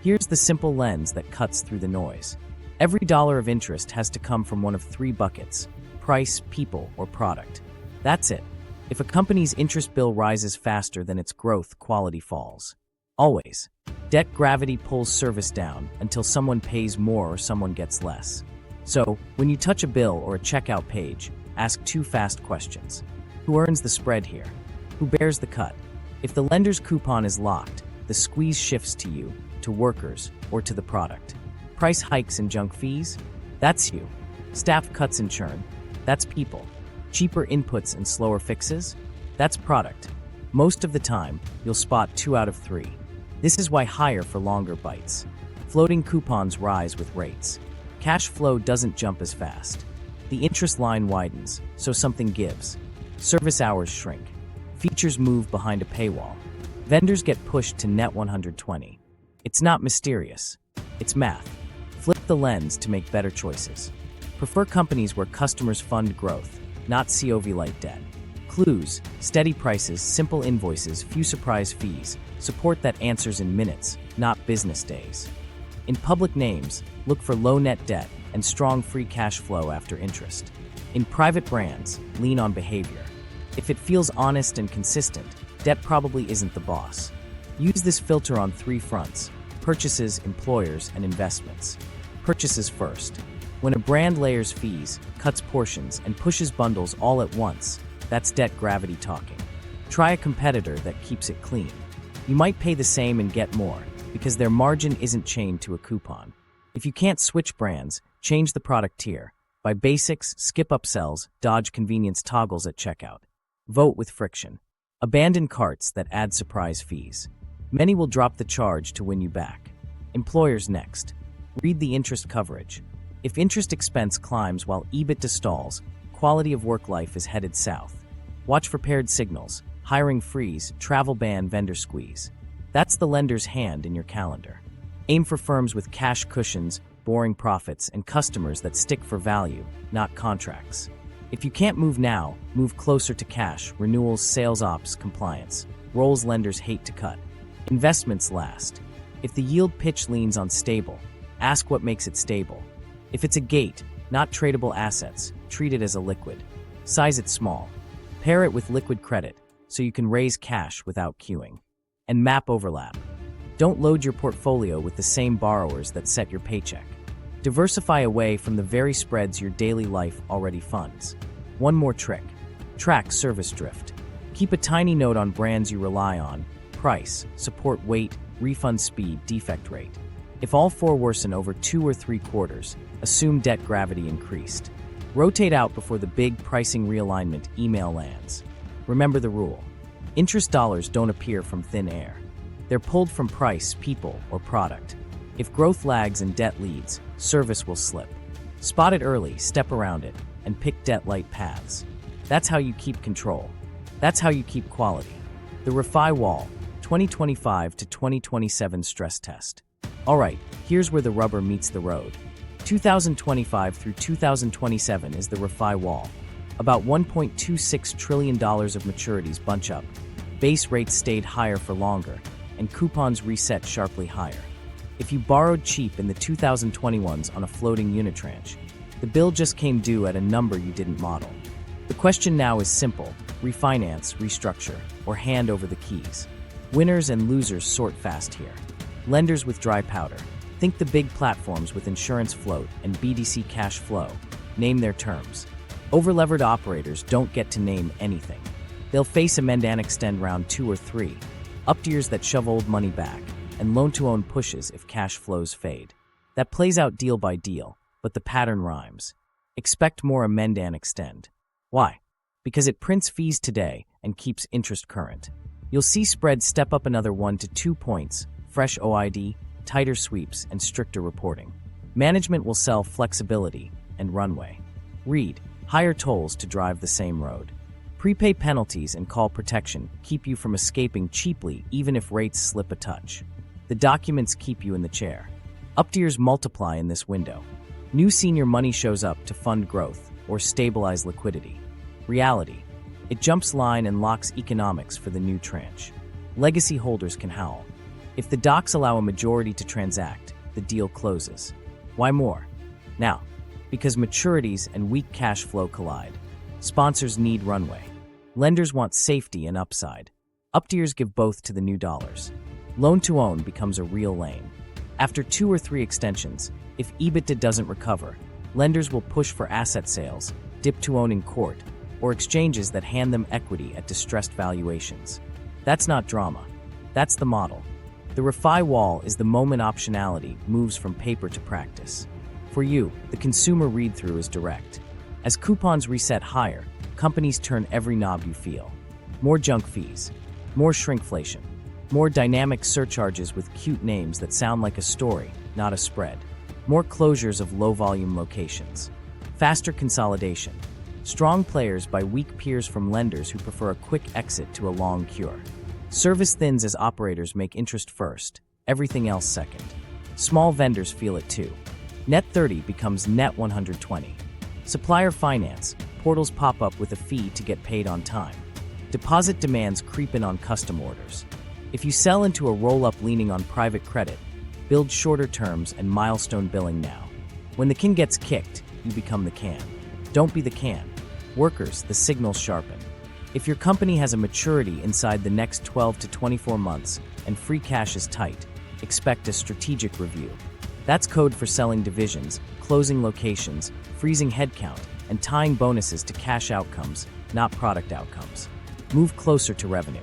Here's the simple lens that cuts through the noise. Every dollar of interest has to come from one of 3 buckets: price, people, or product. That's it. If a company's interest bill rises faster than its growth, quality falls. Always. Debt gravity pulls service down until someone pays more or someone gets less. So, when you touch a bill or a checkout page, ask 2 fast questions. Who earns the spread here? Who bears the cut? If the lender's coupon is locked, the squeeze shifts to you, to workers, or to the product. Price hikes and junk fees? That's you. Staff cuts and churn? That's people. Cheaper inputs and slower fixes? That's product. Most of the time, you'll spot 2 out of 3. This is why higher for longer bites. Floating coupons rise with rates. Cash flow doesn't jump as fast. The interest line widens, so something gives. Service hours shrink. Features move behind a paywall. Vendors get pushed to net 120. It's not mysterious. It's math. Flip the lens to make better choices. Prefer companies where customers fund growth, not COV-light debt. Clues, steady prices, simple invoices, few surprise fees, support that answers in minutes, not business days. In public names, look for low net debt and strong free cash flow after interest. In private brands, lean on behavior. If it feels honest and consistent, debt probably isn't the boss. Use this filter on 3 fronts: purchases, employers, and investments. Purchases first. When a brand layers fees, cuts portions, and pushes bundles all at once, that's debt gravity talking. Try a competitor that keeps it clean. You might pay the same and get more, because their margin isn't chained to a coupon. If you can't switch brands, change the product tier. Buy basics, skip upsells, dodge convenience toggles at checkout. Vote with friction. Abandon carts that add surprise fees. Many will drop the charge to win you back. Employers next. Read the interest coverage. If interest expense climbs while EBITDA stalls, quality of work life is headed south. Watch for paired signals: hiring freeze, travel ban, vendor squeeze. That's the lender's hand in your calendar. Aim for firms with cash cushions, boring profits, and customers that stick for value, not contracts. If you can't move now, move closer to cash, renewals, sales ops, compliance. Roles lenders hate to cut. Investments last. If the yield pitch leans on stable, ask what makes it stable. If it's a gate, not tradable assets, treat it as a liquid. Size it small. Pair it with liquid credit so you can raise cash without queuing. And map overlap. Don't load your portfolio with the same borrowers that set your paycheck. Diversify away from the very spreads your daily life already funds. One more trick. Track service drift. Keep a tiny note on brands you rely on: price, support weight, refund speed, defect rate. If all four worsen over 2 or 3 quarters, assume debt gravity increased. Rotate out before the big pricing realignment email lands. Remember the rule. Interest dollars don't appear from thin air. They're pulled from price, people, or product. If growth lags and debt leads, service will slip. Spot it early, step around it, and pick debt-light paths. That's how you keep control. That's how you keep quality. The Refi Wall, 2025 to 2027 stress test. All right, here's where the rubber meets the road. 2025 through 2027 is the Refi Wall. About $1.26 trillion of maturities bunch up. Base rates stayed higher for longer, and coupons reset sharply higher. If you borrowed cheap in the 2021s on a floating unitranche, the bill just came due at a number you didn't model. The question now is simple: refinance, restructure, or hand over the keys. Winners and losers sort fast here. Lenders with dry powder. Think the big platforms with insurance float and BDC cash flow. Name their terms. Overlevered operators don't get to name anything. They'll face amend and extend round 2 or 3, up-tiers that shove old money back, and loan-to-own pushes if cash flows fade. That plays out deal by deal, but the pattern rhymes. Expect more amend and extend. Why? Because it prints fees today and keeps interest current. You'll see spreads step up another 1 to 2 points, fresh OID, tighter sweeps, and stricter reporting. Management will sell flexibility and runway. Read, higher tolls to drive the same road. Prepay penalties and call protection keep you from escaping cheaply even if rates slip a touch. The documents keep you in the chair. Up-tiers multiply in this window. New senior money shows up to fund growth or stabilize liquidity. Reality: it jumps line and locks economics for the new tranche. Legacy holders can howl. If the docs allow a majority to transact, the deal closes. Why more? Now, because maturities and weak cash flow collide. Sponsors need runway. Lenders want safety and upside. Up-tiers give both to the new dollars. Loan-to-own becomes a real lane. After 2 or 3 extensions, if EBITDA doesn't recover, lenders will push for asset sales, dip-to-own in court, or exchanges that hand them equity at distressed valuations. That's not drama. That's the model. The Refi Wall is the moment optionality moves from paper to practice. For you, the consumer read-through is direct. As coupons reset higher, companies turn every knob you feel. More junk fees, more shrinkflation, more dynamic surcharges with cute names that sound like a story, not a spread. More closures of low-volume locations. Faster consolidation. Strong players buy weak peers from lenders who prefer a quick exit to a long cure. Service thins as operators make interest first, everything else second. Small vendors feel it too. Net 30 becomes net 120. Supplier finance, portals pop up with a fee to get paid on time. Deposit demands creep in on custom orders. If you sell into a roll-up leaning on private credit, build shorter terms and milestone billing now. When the king gets kicked, you become the can. Don't be the can. Workers, the signals sharpen. If your company has a maturity inside the next 12 to 24 months and free cash is tight, expect a strategic review. That's code for selling divisions, closing locations, freezing headcount, and tying bonuses to cash outcomes, not product outcomes. Move closer to revenue.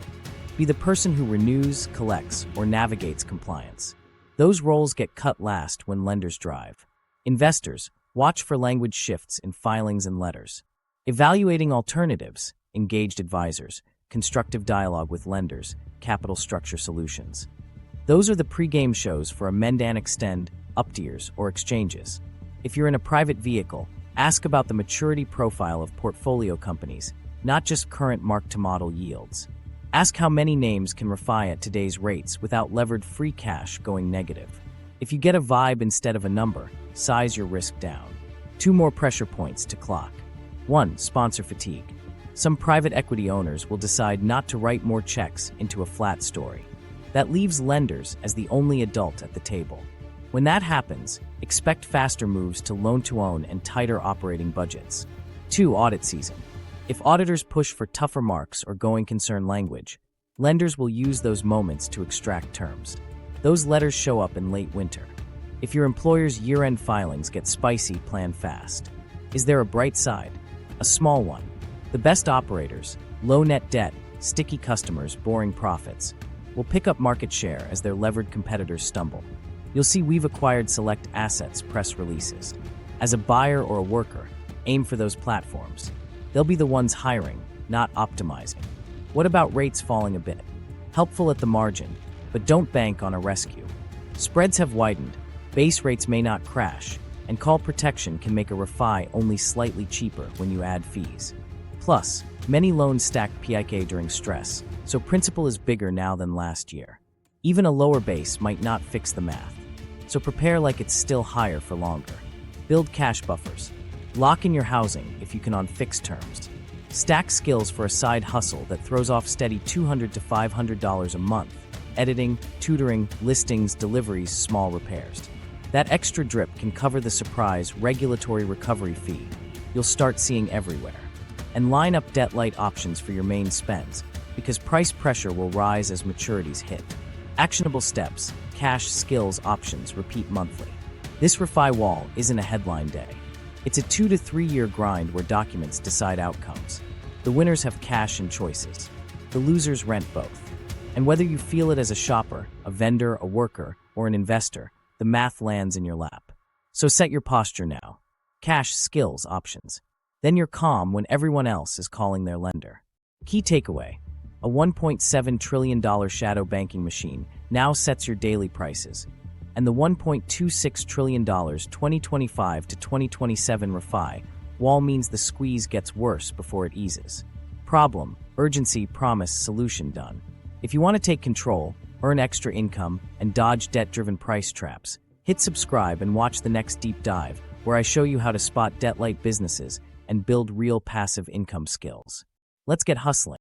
Be the person who renews, collects, or navigates compliance. Those roles get cut last when lenders drive. Investors, watch for language shifts in filings and letters. Evaluating alternatives, engaged advisors, constructive dialogue with lenders, capital structure solutions. Those are the pre-game shows for amend and extend, up-tiers, or exchanges. If you're in a private vehicle, ask about the maturity profile of portfolio companies, not just current mark-to-model yields. Ask how many names can refi at today's rates without levered free cash going negative. If you get a vibe instead of a number, size your risk down. 2 more pressure points to clock. 1. Sponsor fatigue. Some private equity owners will decide not to write more checks into a flat story. That leaves lenders as the only adult at the table. When that happens, expect faster moves to loan-to-own and tighter operating budgets. 2. Audit season. If auditors push for tougher marks or going concern language, lenders will use those moments to extract terms. Those letters show up in late winter. If your employer's year-end filings get spicy, plan fast. Is there a bright side? A small one. The best operators, low net debt, sticky customers, boring profits, will pick up market share as their levered competitors stumble. You'll see we've acquired select assets press releases. As a buyer or a worker, aim for those platforms. They'll be the ones hiring, not optimizing. What about rates falling a bit? Helpful at the margin, but don't bank on a rescue. Spreads have widened, base rates may not crash, and call protection can make a refi only slightly cheaper when you add fees. Plus, many loans stack PIK during stress, so principal is bigger now than last year. Even a lower base might not fix the math, so prepare like it's still higher for longer. Build cash buffers. Lock in your housing if you can on fixed terms. Stack skills for a side hustle that throws off steady $200 to $500 a month. Editing, tutoring, listings, deliveries, small repairs. That extra drip can cover the surprise regulatory recovery fee you'll start seeing everywhere. And line up debt-light options for your main spends, because price pressure will rise as maturities hit. Actionable steps, cash, skills, options, repeat monthly. This refi wall isn't a headline day. It's a 2 to 3 year grind where documents decide outcomes. The winners have cash and choices. The losers rent both. And whether you feel it as a shopper, a vendor, a worker, or an investor, the math lands in your lap. So set your posture now. Cash, skills, options. Then you're calm when everyone else is calling their lender. Key takeaway: a $1.7 trillion shadow banking machine now sets your daily prices, and the $1.26 trillion 2025 to 2027 refi wall means the squeeze gets worse before it eases. Problem, urgency, promise, solution done. If you want to take control, earn extra income, and dodge debt-driven price traps, hit subscribe and watch the next deep dive where I show you how to spot debt-light businesses and build real passive income skills. Let's get hustling.